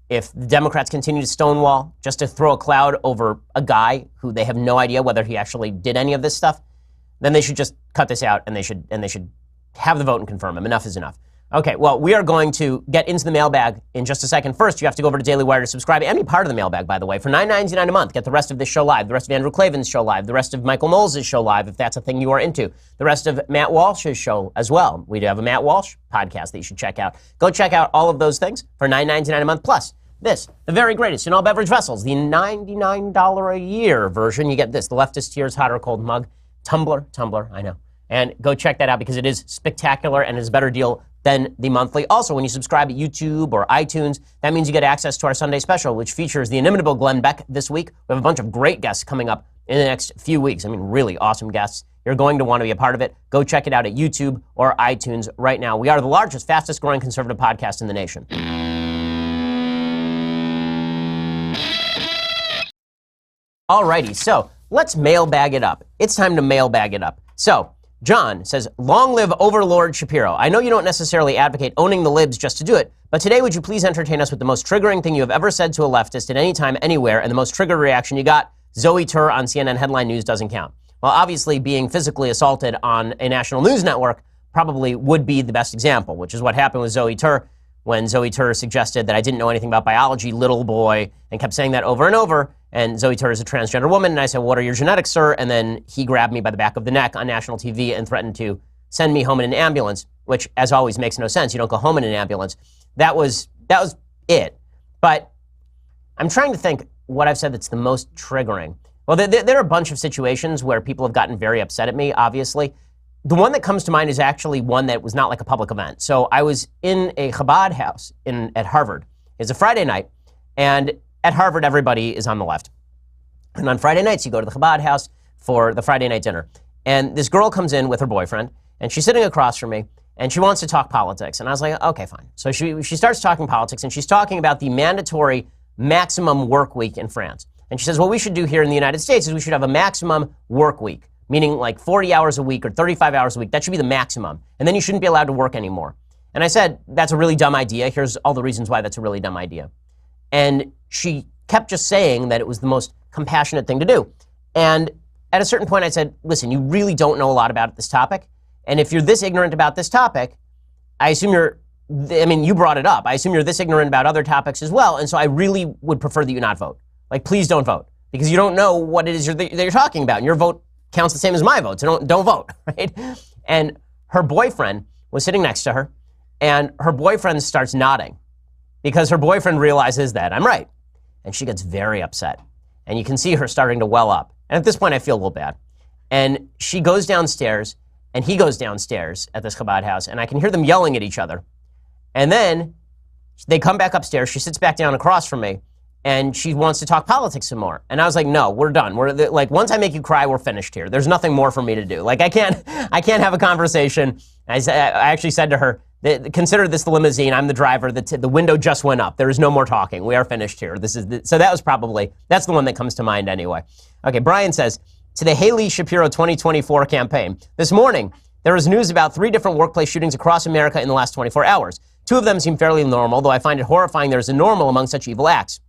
if the Democrats continue to stonewall just to throw a cloud over a guy who they have no idea whether he actually did any of this stuff, then they should just cut this out, and they should have the vote and confirm him. Enough is enough. Okay, well, we are going to get into the mailbag in just a second. First, you have to go over to Daily Wire to subscribe. And be part of the mailbag, by the way, for $9.99 a month. Get the rest of this show live, the rest of Andrew Klavan's show live, the rest of Michael Knowles' show live, if that's a thing you are into, the rest of Matt Walsh's show as well. We do have a Matt Walsh podcast that you should check out. Go check out all of those things for $9.99 a month. Plus, this, the very greatest in all beverage vessels, the $99 a year version. You get this, the Leftist Tears hot or cold mug, tumbler, I know. And go check that out, because it is spectacular and is a better deal than the monthly. Also, when you subscribe to YouTube or iTunes, that means you get access to our Sunday special, which features the inimitable Glenn Beck this week. We have a bunch of great guests coming up in the next few weeks. I mean, really awesome guests. You're going to want to be a part of it. Go check it out at YouTube or iTunes right now. We are the largest, fastest growing conservative podcast in the nation. Alrighty, so let's mailbag it up. It's time to mailbag it up. So, John says, long live Overlord Shapiro. I know you don't necessarily advocate owning the libs just to do it, but today would you please entertain us with the most triggering thing you have ever said to a leftist at any time, anywhere, and the most triggered reaction you got? Zoe Tur on CNN Headline News doesn't count. Well, obviously being physically assaulted on a national news network probably would be the best example, which is what happened with Zoe Tur when Zoe Tur suggested that I didn't know anything about biology, little boy, and kept saying that over and over. And Zoe Tur is a transgender woman, and I said, what are your genetics, sir? And then he grabbed me by the back of the neck on national TV and threatened to send me home in an ambulance, which, as always, makes no sense. You don't go home in an ambulance. That was it. But I'm trying to think what I've said that's the most triggering. Well, there are a bunch of situations where people have gotten very upset at me, obviously. The one that comes to mind is actually one that was not like a public event. So I was in a Chabad house at Harvard. It's a Friday night, and at Harvard, everybody is on the left. And on Friday nights, you go to the Chabad house for the Friday night dinner. And this girl comes in with her boyfriend, and she's sitting across from me, and she wants to talk politics. And I was like, okay, fine. So she starts talking politics, and she's talking about the mandatory maximum work week in France. And she says, what we should do here in the United States is we should have a maximum work week, meaning like 40 hours a week or 35 hours a week. That should be the maximum. And then you shouldn't be allowed to work anymore. And I said, that's a really dumb idea. Here's all the reasons why that's a really dumb idea. And she kept just saying that it was the most compassionate thing to do. And at a certain point, I said, listen, you really don't know a lot about this topic. And if you're this ignorant about this topic, I assume you brought it up. I assume you're this ignorant about other topics as well. And so I really would prefer that you not vote. Like, please don't vote, because you don't know what it is that you're talking about. And your vote counts the same as my vote, so don't vote, right? And her boyfriend was sitting next to her, and her boyfriend starts nodding because her boyfriend realizes that I'm right. And she gets very upset. And you can see her starting to well up. And at this point, I feel a little bad. And she goes downstairs, and he goes downstairs at this Chabad house, and I can hear them yelling at each other. And then they come back upstairs. She sits back down across from me, and she wants to talk politics some more. And I was like, no, we're done. Once I make you cry, we're finished here. There's nothing more for me to do. Like, I can't have a conversation. I actually said to her, consider this the limousine. I'm the driver. The window just went up. There is no more talking. We are finished here. So that's the one that comes to mind anyway. Okay, Brian says, to the Haley Shapiro 2024 campaign. This morning, there was news about 3 different workplace shootings across America in the last 24 hours. 2 of them seem fairly normal, though I find it horrifying there is a normal among such evil acts.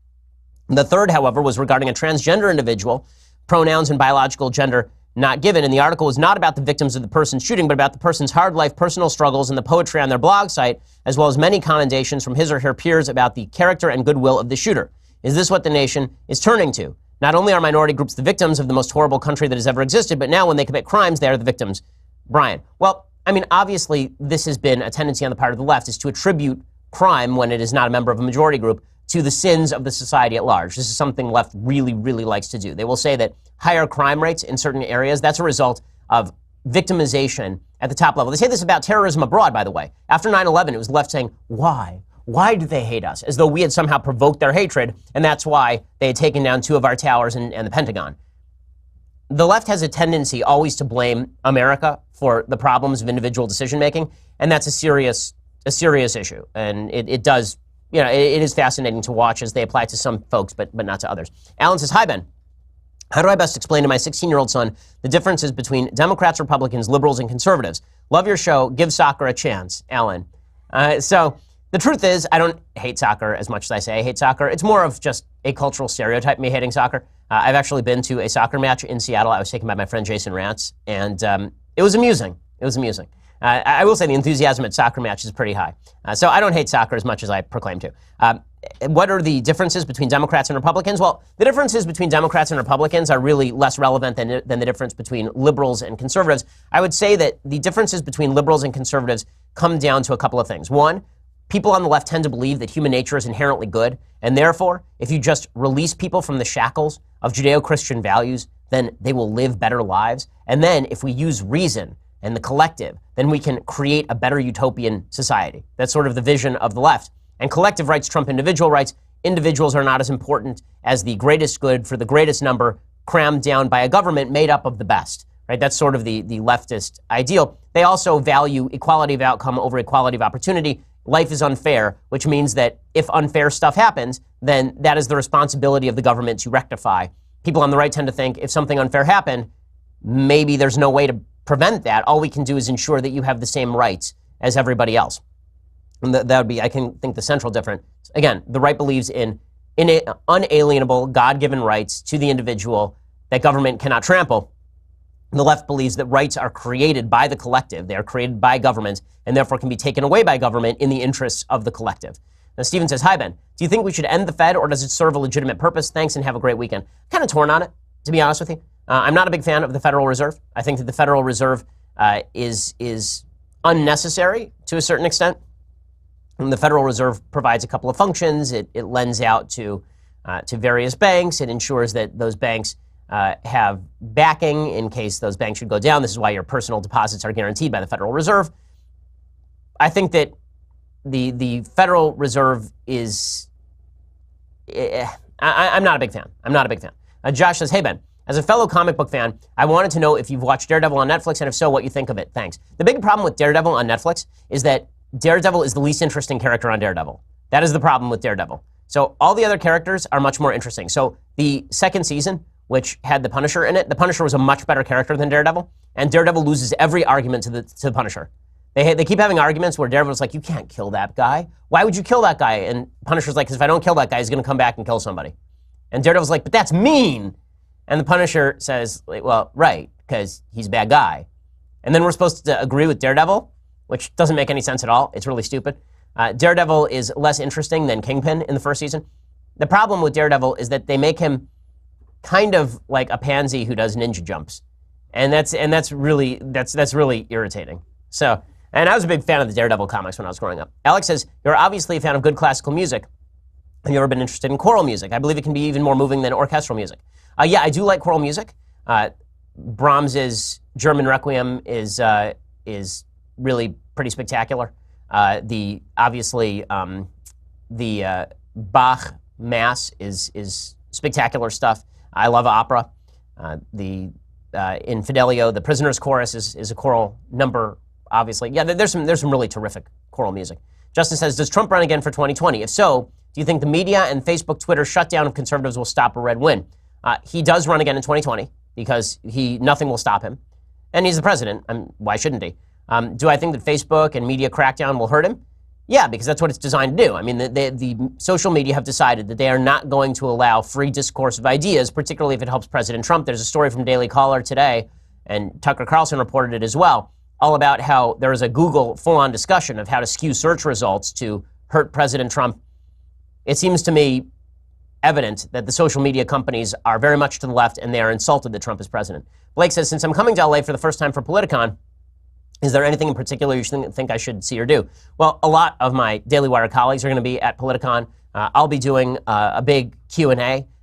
The third, however, was regarding a transgender individual, pronouns and biological gender not given, and the article was not about the victims of the person's shooting, but about the person's hard life, personal struggles, and the poetry on their blog site, as well as many commendations from his or her peers about the character and goodwill of the shooter. Is this what the nation is turning to? Not only are minority groups the victims of the most horrible country that has ever existed, but now when they commit crimes, they are the victims. Brian. Well, I mean, obviously, this has been a tendency on the part of the left is to attribute crime when it is not a member of a majority group to the sins of the society at large. This is something the left really, really likes to do. They will say that higher crime rates in certain areas, that's a result of victimization at the top level. They say this about terrorism abroad, by the way. After 9/11, it was the left saying, why? Why do they hate us? As though we had somehow provoked their hatred, and that's why they had taken down 2 of our towers and the Pentagon. The left has a tendency always to blame America for the problems of individual decision-making, and that's a serious issue. And it does, it is fascinating to watch as they apply to some folks, but not to others. Alan says, hi, Ben. How do I best explain to my 16-year-old son the differences between Democrats, Republicans, liberals, and conservatives? Love your show. Give soccer a chance, Alan. So the truth is, I don't hate soccer as much as I say I hate soccer. It's more of just a cultural stereotype, me hating soccer. I've actually been to a soccer match in Seattle. I was taken by my friend Jason Rantz, and it was amusing. It was amusing. I will say the enthusiasm at soccer matches is pretty high. So I don't hate soccer as much as I proclaim to. What are the differences between Democrats and Republicans? Well, the differences between Democrats and Republicans are really less relevant than the difference between liberals and conservatives. I would say that the differences between liberals and conservatives come down to a couple of things. One, people on the left tend to believe that human nature is inherently good, and therefore, if you just release people from the shackles of Judeo-Christian values, then they will live better lives. And then if we use reason and the collective, then we can create a better utopian society. That's sort of the vision of the left. And collective rights trump individual rights. Individuals are not as important as the greatest good for the greatest number crammed down by a government made up of the best. Right? That's sort of the leftist ideal. They also value equality of outcome over equality of opportunity. Life is unfair, which means that if unfair stuff happens, then that is the responsibility of the government to rectify. People on the right tend to think if something unfair happened, maybe there's no way to prevent that. All we can do is ensure that you have the same rights as everybody else. And that would be, I can think, the central difference. Again, the right believes in unalienable, God-given rights to the individual that government cannot trample. The left believes that rights are created by the collective. They are created by government and therefore can be taken away by government in the interests of the collective. Now, Steven says, hi, Ben. Do you think we should end the Fed or does it serve a legitimate purpose? Thanks and have a great weekend. Kind of torn on it, to be honest with you. I'm not a big fan of the Federal Reserve. I think that the Federal Reserve is unnecessary to a certain extent. And the Federal Reserve provides a couple of functions. It lends out to various banks. It ensures that those banks have backing in case those banks should go down. This is why your personal deposits are guaranteed by the Federal Reserve. I think that the Federal Reserve is... I'm not a big fan. I'm not a big fan. Josh says, hey, Ben, as a fellow comic book fan, I wanted to know if you've watched Daredevil on Netflix, and if so, what you think of it. Thanks. The big problem with Daredevil on Netflix is that Daredevil is the least interesting character on Daredevil. That is the problem with Daredevil. So all the other characters are much more interesting. So the second season, which had the Punisher in it, the Punisher was a much better character than Daredevil, and Daredevil loses every argument to the Punisher. They keep having arguments where Daredevil's like, you can't kill that guy. Why would you kill that guy? And Punisher's like, because if I don't kill that guy, he's going to come back and kill somebody. And Daredevil's like, but that's mean. And the Punisher says, well, right, because he's a bad guy. And then we're supposed to agree with Daredevil, which doesn't make any sense at all. It's really stupid. Daredevil is less interesting than Kingpin in the first season. The problem with Daredevil is that they make him kind of like a pansy who does ninja jumps. And that's really irritating. So, and I was a big fan of the Daredevil comics when I was growing up. Alex says, you're obviously a fan of good classical music. Have you ever been interested in choral music? I believe it can be even more moving than orchestral music. Yeah, I do like choral music. Brahms's German Requiem is really pretty spectacular. The Bach Mass is spectacular stuff. I love opera. In Fidelio, the Prisoner's Chorus is a choral number, obviously. Yeah, there's some really terrific choral music. Justin says, does Trump run again for 2020? If so, do you think the media and Facebook, Twitter shutdown of conservatives will stop a red win? He does run again in 2020 because nothing will stop him. And he's the president. Why shouldn't he? Do I think that Facebook and media crackdown will hurt him? Yeah, because that's what it's designed to do. I mean, the social media have decided that they are not going to allow free discourse of ideas, particularly if it helps President Trump. There's a story from Daily Caller today, and Tucker Carlson reported it as well, all about how there is a Google full-on discussion of how to skew search results to hurt President Trump. It seems to me evident that the social media companies are very much to the left and they are insulted that Trump is president. Blake says, since I'm coming to LA for the first time for Politicon, is there anything in particular you think I should see or do? Well, a lot of my Daily Wire colleagues are going to be at Politicon. I'll be doing a big Q&A,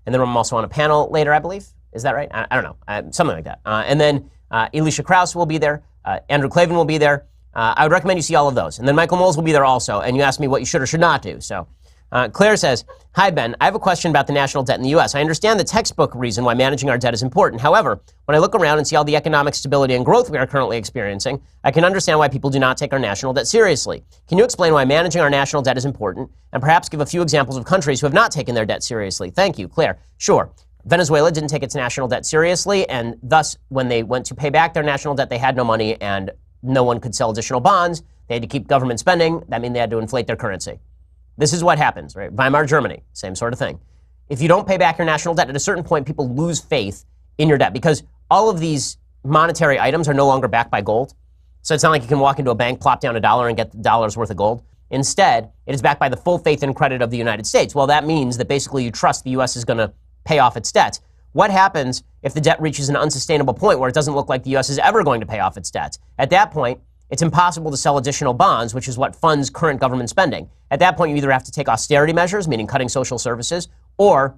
and then I'm also on a panel later, I believe. Is that right? I don't know. Something like that. And then Alicia Krause will be there. Andrew Klavan will be there. I would recommend you see all of those. And then Michael Knowles will be there also. And you asked me what you should or should not do. So Claire says, hi, Ben. I have a question about the national debt in the U.S. I understand the textbook reason why managing our debt is important. However, when I look around and see all the economic stability and growth we are currently experiencing, I can understand why people do not take our national debt seriously. Can you explain why managing our national debt is important and perhaps give a few examples of countries who have not taken their debt seriously? Thank you, Claire. Sure. Venezuela didn't take its national debt seriously, and thus, when they went to pay back their national debt, they had no money and no one could sell additional bonds. They had to keep government spending. That means they had to inflate their currency. This is what happens, right? Weimar Germany, same sort of thing. If you don't pay back your national debt, at a certain point, people lose faith in your debt because all of these monetary items are no longer backed by gold. So it's not like you can walk into a bank, plop down $1 and get the dollar's worth of gold. Instead, it is backed by the full faith and credit of the United States. Well, that means that basically you trust the U.S. is going to pay off its debts. What happens if the debt reaches an unsustainable point where it doesn't look like the U.S. is ever going to pay off its debts? At that point, it's impossible to sell additional bonds, which is what funds current government spending. At that point, you either have to take austerity measures, meaning cutting social services, or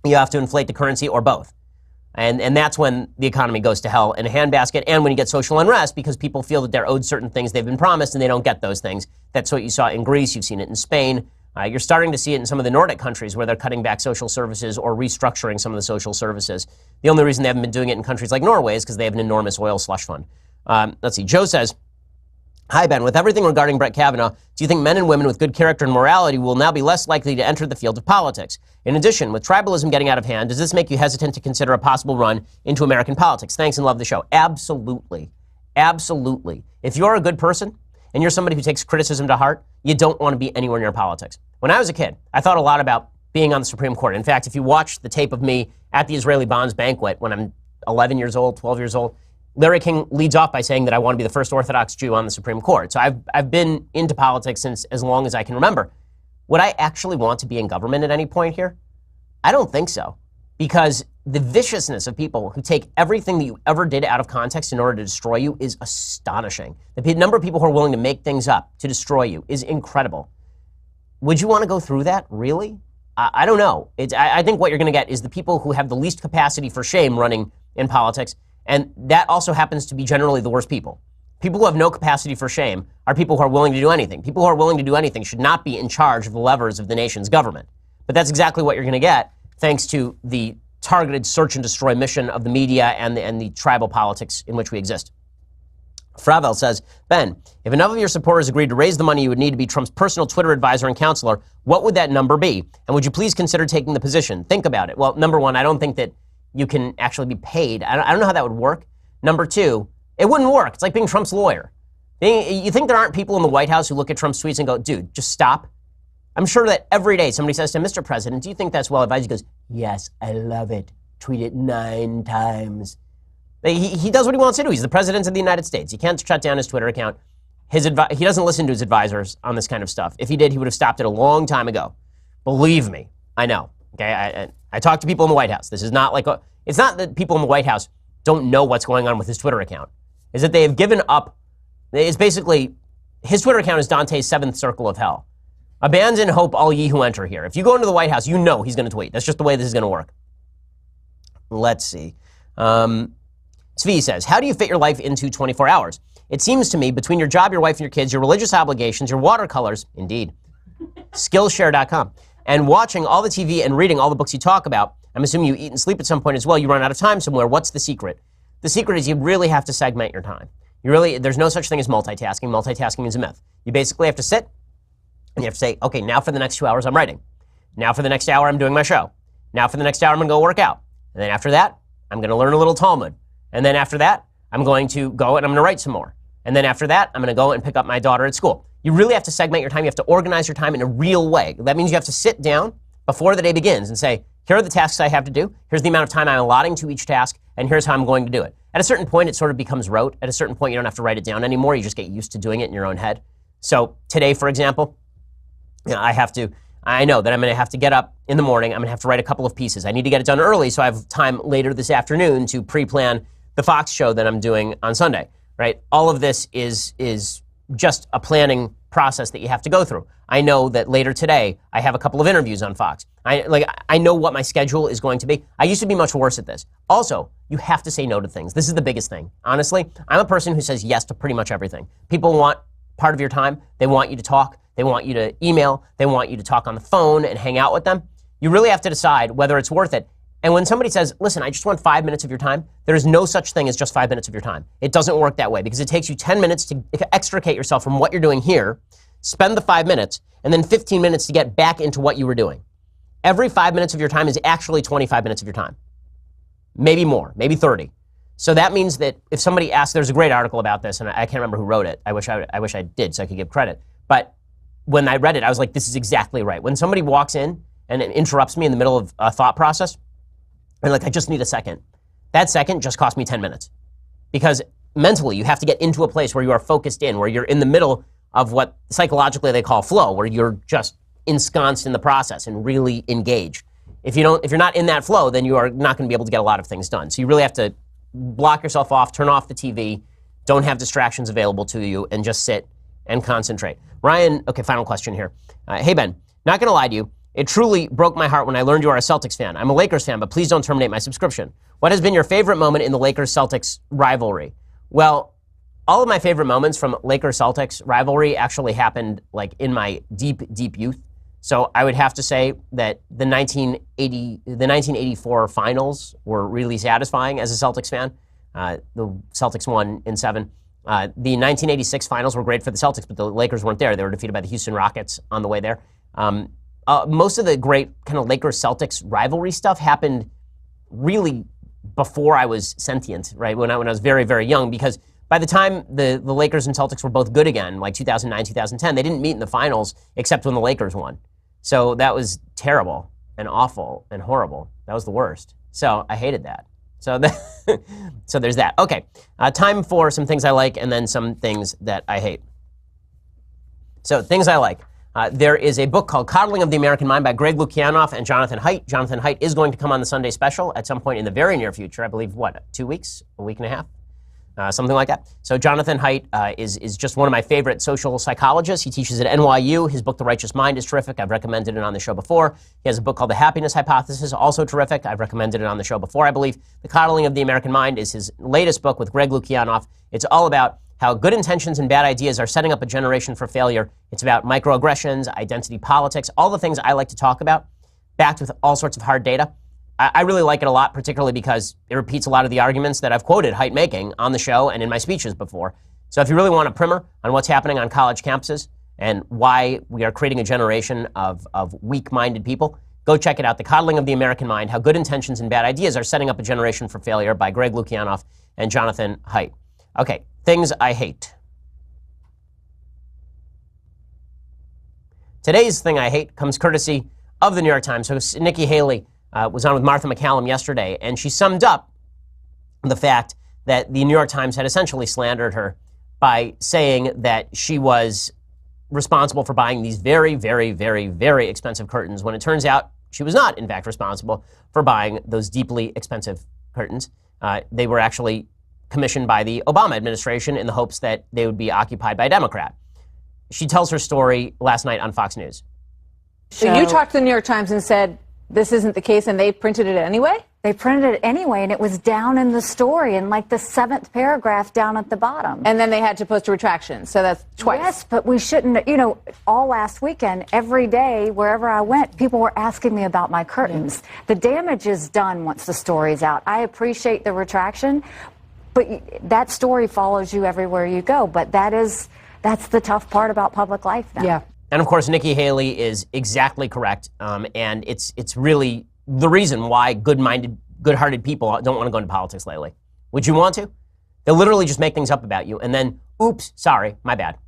you have to inflate the currency, or both. And that's when the economy goes to hell in a handbasket, and when you get social unrest because people feel that they're owed certain things they've been promised and they don't get those things. That's what you saw in Greece. You've seen it in Spain. You're starting to see it in some of the Nordic countries where they're cutting back social services or restructuring some of the social services. The only reason they haven't been doing it in countries like Norway is because they have an enormous oil slush fund. Let's see. Joe says, hi, Ben. With everything regarding Brett Kavanaugh, do you think men and women with good character and morality will now be less likely to enter the field of politics? In addition, with tribalism getting out of hand, does this make you hesitant to consider a possible run into American politics? Thanks and love the show. Absolutely. Absolutely. If you're a good person and you're somebody who takes criticism to heart, you don't want to be anywhere near politics. When I was a kid, I thought a lot about being on the Supreme Court. In fact, if you watch the tape of me at the Israeli Bonds banquet when I'm 11 years old, 12 years old, Larry King leads off by saying that I want to be the first Orthodox Jew on the Supreme Court. So I've been into politics since as long as I can remember. Would I actually want to be in government at any point here? I don't think so. Because the viciousness of people who take everything that you ever did out of context in order to destroy you is astonishing. The number of people who are willing to make things up to destroy you is incredible. Would you want to go through that? Really? I don't know. I think what you're going to get is the people who have the least capacity for shame running in politics. And that also happens to be generally the worst people. People who have no capacity for shame are people who are willing to do anything. People who are willing to do anything should not be in charge of the levers of the nation's government. But that's exactly what you're going to get thanks to the targeted search and destroy mission of the media and the tribal politics in which we exist. Fravel says, Ben, if enough of your supporters agreed to raise the money you would need to be Trump's personal Twitter advisor and counselor, what would that number be? And would you please consider taking the position? Think about it. Well, number one, I don't think that you can actually be paid. I don't know how that would work. Number two, it wouldn't work. It's like being Trump's lawyer. You think there aren't people in the White House who look at Trump's tweets and go, dude, just stop? I'm sure that every day somebody says to him, Mr. President, do you think that's well advised? He goes, yes, I love it. Tweet it 9 times. He does what he wants to do. He's the president of the United States. He can't shut down his Twitter account. He doesn't listen to his advisors on this kind of stuff. If he did, he would have stopped it a long time ago. Believe me, I know. Okay, I talk to people in the White House. This is not like it's not that people in the White House don't know what's going on with his Twitter account. It's that they have given up. It's basically his Twitter account is Dante's 7th circle of hell. Abandon hope, all ye who enter here. If you go into the White House, you know he's going to tweet. That's just the way this is going to work. Let's see. Svi says, how do you fit your life into 24 hours? It seems to me between your job, your wife and your kids, your religious obligations, your watercolors, indeed, Skillshare.com, and watching all the TV and reading all the books you talk about, I'm assuming you eat and sleep at some point as well, you run out of time somewhere. What's the secret? The secret is you really have to segment your time. There's no such thing as multitasking. Multitasking is a myth. You basically have to sit and you have to say, okay, now for the next 2 hours I'm writing. Now for the next hour I'm doing my show. Now for the next hour I'm going to go work out. And then after that, I'm going to learn a little Talmud. And then after that, I'm going to go and I'm going to write some more. And then after that, I'm going to go and pick up my daughter at school. You really have to segment your time. You have to organize your time in a real way. That means you have to sit down before the day begins and say, here are the tasks I have to do. Here's the amount of time I'm allotting to each task. And here's how I'm going to do it. At a certain point, it sort of becomes rote. At a certain point, you don't have to write it down anymore. You just get used to doing it in your own head. So today, for example, I have to I know that I'm going to have to get up in the morning. I'm going to have to write a couple of pieces. I need to get it done early so I have time later this afternoon to pre-plan the Fox show that I'm doing on Sunday, right? All of this is just a planning process that you have to go through. I know that later today I have a couple of interviews on Fox. I know what my schedule is going to be. I used to be much worse at this. Also, you have to say no to things. This is the biggest thing. Honestly, I'm a person who says yes to pretty much everything. People want part of your time. They want you to talk. They want you to email. They want you to talk on the phone and hang out with them. You really have to decide whether it's worth it. And when somebody says, listen, I just want 5 minutes of your time, there is no such thing as just 5 minutes of your time. It doesn't work that way because it takes you 10 minutes to extricate yourself from what you're doing here, spend the 5 minutes, and then 15 minutes to get back into what you were doing. Every 5 minutes of your time is actually 25 minutes of your time. Maybe more, maybe 30. So that means that if somebody asks, there's a great article about this, and I can't remember who wrote it. I wish I did so I could give credit. But when I read it, I was like, this is exactly right. When somebody walks in and interrupts me in the middle of a thought process, and like, I just need a second. That second just cost me 10 minutes. Because mentally, you have to get into a place where you are focused in, where you're in the middle of what psychologically they call flow, where you're just ensconced in the process and really engaged. If you're not in that flow, then you are not going to be able to get a lot of things done. So you really have to block yourself off, turn off the TV, don't have distractions available to you, and just sit and concentrate. Ryan, okay, final question here. Hey, Ben, not going to lie to you. It truly broke my heart when I learned you are a Celtics fan. I'm a Lakers fan, but please don't terminate my subscription. What has been your favorite moment in the Lakers-Celtics rivalry? Well, all of my favorite moments from Lakers-Celtics rivalry actually happened like in my deep, deep youth. So I would have to say that the 1984 finals were really satisfying as a Celtics fan. The Celtics won in 7. The 1986 finals were great for the Celtics, but the Lakers weren't there. They were defeated by the Houston Rockets on the way there. Most of the great kind of Lakers-Celtics rivalry stuff happened really before I was sentient, right? When I was very, very young, because by the time the Lakers and Celtics were both good again, like 2009, 2010, they didn't meet in the finals except when the Lakers won. So that was terrible and awful and horrible. That was the worst. So I hated that. So so there's that. Okay, time for some things I like and then some things that I hate. So things I like. There is a book called Coddling of the American Mind by Greg Lukianoff and Jonathan Haidt. Jonathan Haidt is going to come on the Sunday special at some point in the very near future. I believe, 2 weeks? A week and a half? Something like that. So Jonathan Haidt is just one of my favorite social psychologists. He teaches at NYU. His book, The Righteous Mind, is terrific. I've recommended it on the show before. He has a book called The Happiness Hypothesis, also terrific. I've recommended it on the show before, I believe. The Coddling of the American Mind is his latest book with Greg Lukianoff. It's all about how good intentions and bad ideas are setting up a generation for failure. It's about microaggressions, identity politics, all the things I like to talk about, backed with all sorts of hard data. I really like it a lot, particularly because it repeats a lot of the arguments that I've quoted Haidt making on the show and in my speeches before. So if you really want a primer on what's happening on college campuses and why we are creating a generation of weak-minded people, go check it out, The Coddling of the American Mind, How Good Intentions and Bad Ideas Are Setting Up a Generation for Failure by Greg Lukianoff and Jonathan Haidt. Okay, things I hate. Today's thing I hate comes courtesy of the New York Times. So Nikki Haley was on with Martha McCallum yesterday, and she summed up the fact that the New York Times had essentially slandered her by saying that she was responsible for buying these very, very, very, very expensive curtains, when it turns out she was not, in fact, responsible for buying those deeply expensive curtains. They were actually commissioned by the Obama administration in the hopes that they would be occupied by a Democrat. She tells her story last night on Fox News. So you talked to the New York Times and said this isn't the case, and they printed it anyway? They printed it anyway, and it was down in the story in like the 7th paragraph down at the bottom. And then they had to post a retraction, so that's twice. Yes, but we shouldn't, all last weekend, every day, wherever I went, people were asking me about my curtains. Yeah. The damage is done once the story's out. I appreciate the retraction, but that story follows you everywhere you go. But that's the tough part about public life now. Yeah. And of course, Nikki Haley is exactly correct. And it's really the reason why good-hearted people don't want to go into politics lately. Would you want to? They'll literally just make things up about you and then, oops, sorry, my bad.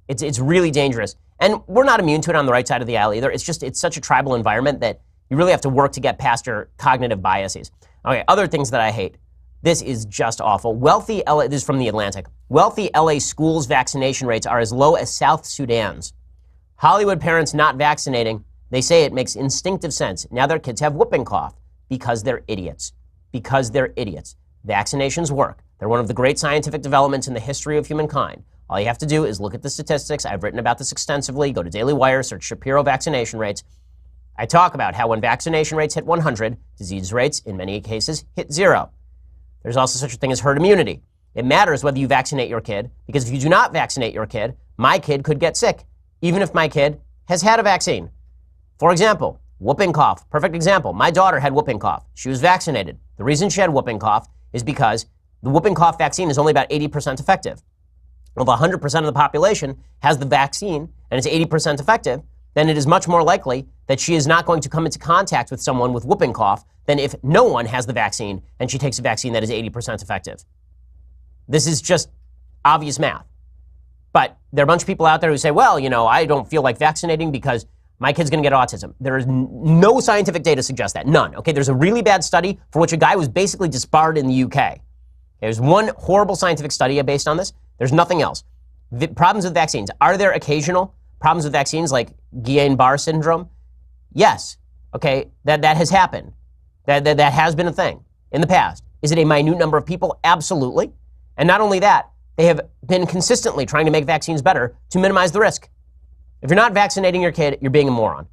It's really dangerous. And we're not immune to it on the right side of the aisle either. It's such a tribal environment that you really have to work to get past your cognitive biases. Okay, other things that I hate. This is just awful. This is from The Atlantic. Wealthy LA schools' vaccination rates are as low as South Sudan's. Hollywood parents not vaccinating, They say it makes instinctive sense. Now their kids have whooping cough because they're idiots. Because they're idiots. Vaccinations work. They're one of the great scientific developments in the history of humankind. All you have to do is look at the statistics. I've written about this extensively. Go to Daily Wire, search Shapiro vaccination rates. I talk about how when vaccination rates hit 100, disease rates, in many cases, hit 0. There's also such a thing as herd immunity. It matters whether you vaccinate your kid, because if you do not vaccinate your kid, my kid could get sick, even if my kid has had a vaccine. For example, whooping cough. Perfect example. My daughter had whooping cough. She was vaccinated. The reason she had whooping cough is because the whooping cough vaccine is only about 80% effective. If 100% of the population has the vaccine and it's 80% effective, then it is much more likely that she is not going to come into contact with someone with whooping cough than if no one has the vaccine and she takes a vaccine that is 80% effective. This is just obvious math. But there are a bunch of people out there who say, well, you know, I don't feel like vaccinating because my kid's going to get autism. There is no scientific data to suggest that. None. Okay, there's a really bad study for which a guy was basically disbarred in the UK. There's one horrible scientific study based on this. There's nothing else. The problems with vaccines. Are there occasional problems with vaccines like Guillain-Barré syndrome? Yes. Okay, that has happened. That has been a thing in the past. Is it a minute number of people? Absolutely. And not only that, they have been consistently trying to make vaccines better to minimize the risk. If you're not vaccinating your kid, you're being a moron.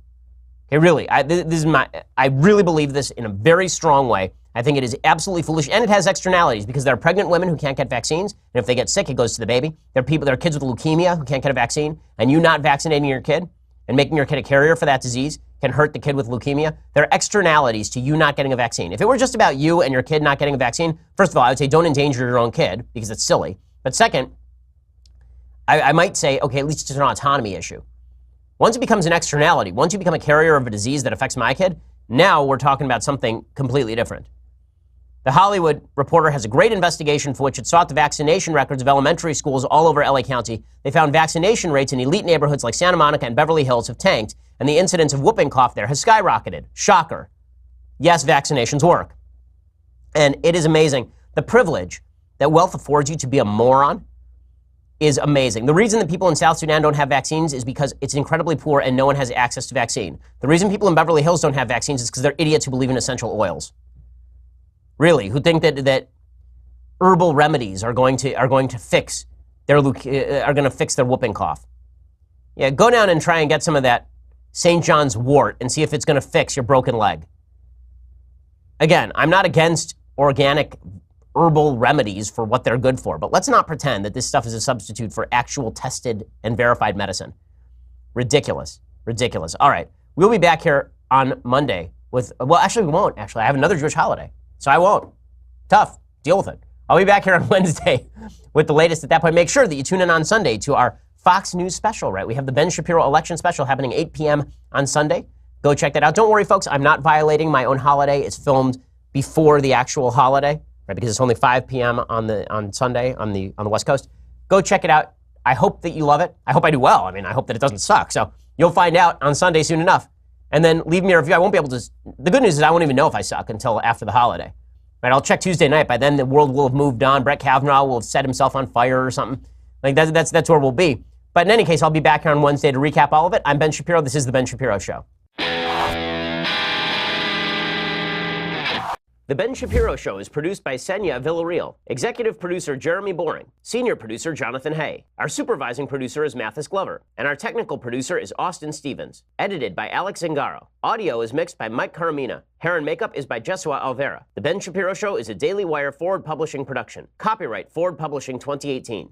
Okay, really, I really believe this in a very strong way. I think it is absolutely foolish, and it has externalities because there are pregnant women who can't get vaccines, and if they get sick, it goes to the baby. There are kids with leukemia who can't get a vaccine, and you not vaccinating your kid and making your kid a carrier for that disease can hurt the kid with leukemia. There are externalities to you not getting a vaccine. If it were just about you and your kid not getting a vaccine, first of all, I would say don't endanger your own kid because it's silly. But second, I might say, okay, at least it's an autonomy issue. Once it becomes an externality, once you become a carrier of a disease that affects my kid, now we're talking about something completely different. The Hollywood Reporter has a great investigation for which it sought the vaccination records of elementary schools all over LA County. They found vaccination rates in elite neighborhoods like Santa Monica and Beverly Hills have tanked, and the incidence of whooping cough there has skyrocketed. Shocker. Yes, vaccinations work. And it is amazing. The privilege that wealth affords you to be a moron is amazing. The reason that people in South Sudan don't have vaccines is because it's incredibly poor and no one has access to vaccine. The reason people in Beverly Hills don't have vaccines is because they're idiots who believe in essential oils. Really, who think that herbal remedies are going to fix their whooping cough. Yeah, go down and try and get some of that St. John's wort and see if it's going to fix your broken leg. Again, I'm not against organic herbal remedies for what they're good for, but let's not pretend that this stuff is a substitute for actual tested and verified medicine. Ridiculous. Ridiculous. All right, we'll be back here on Monday with, well, actually we won't. Actually, I have another Jewish holiday. So I won't. Tough. Deal with it. I'll be back here on Wednesday with the latest at that point. Make sure that you tune in on Sunday to our Fox News special, right? We have the Ben Shapiro election special happening 8 p.m. on Sunday. Go check that out. Don't worry, folks. I'm not violating my own holiday. It's filmed before the actual holiday, right? Because it's only 5 p.m. on Sunday on the West Coast. Go check it out. I hope that you love it. I hope I do well. I mean, I hope that it doesn't suck. So you'll find out on Sunday soon enough. And then leave me a review. I won't be able to. The good news is I won't even know if I suck until after the holiday. Right? I'll check Tuesday night. By then, the world will have moved on. Brett Kavanaugh will have set himself on fire or something. Like that's where we'll be. But in any case, I'll be back here on Wednesday to recap all of it. I'm Ben Shapiro. This is the Ben Shapiro Show. The Ben Shapiro Show is produced by Senya Villarreal, executive producer Jeremy Boring, senior producer Jonathan Hay. Our supervising producer is Mathis Glover, and our technical producer is Austin Stevens. Edited by Alex Zingaro. Audio is mixed by Mike Caramina. Hair and makeup is by Jesua Alvera. The Ben Shapiro Show is a Daily Wire Forward Publishing production. Copyright Forward Publishing 2018.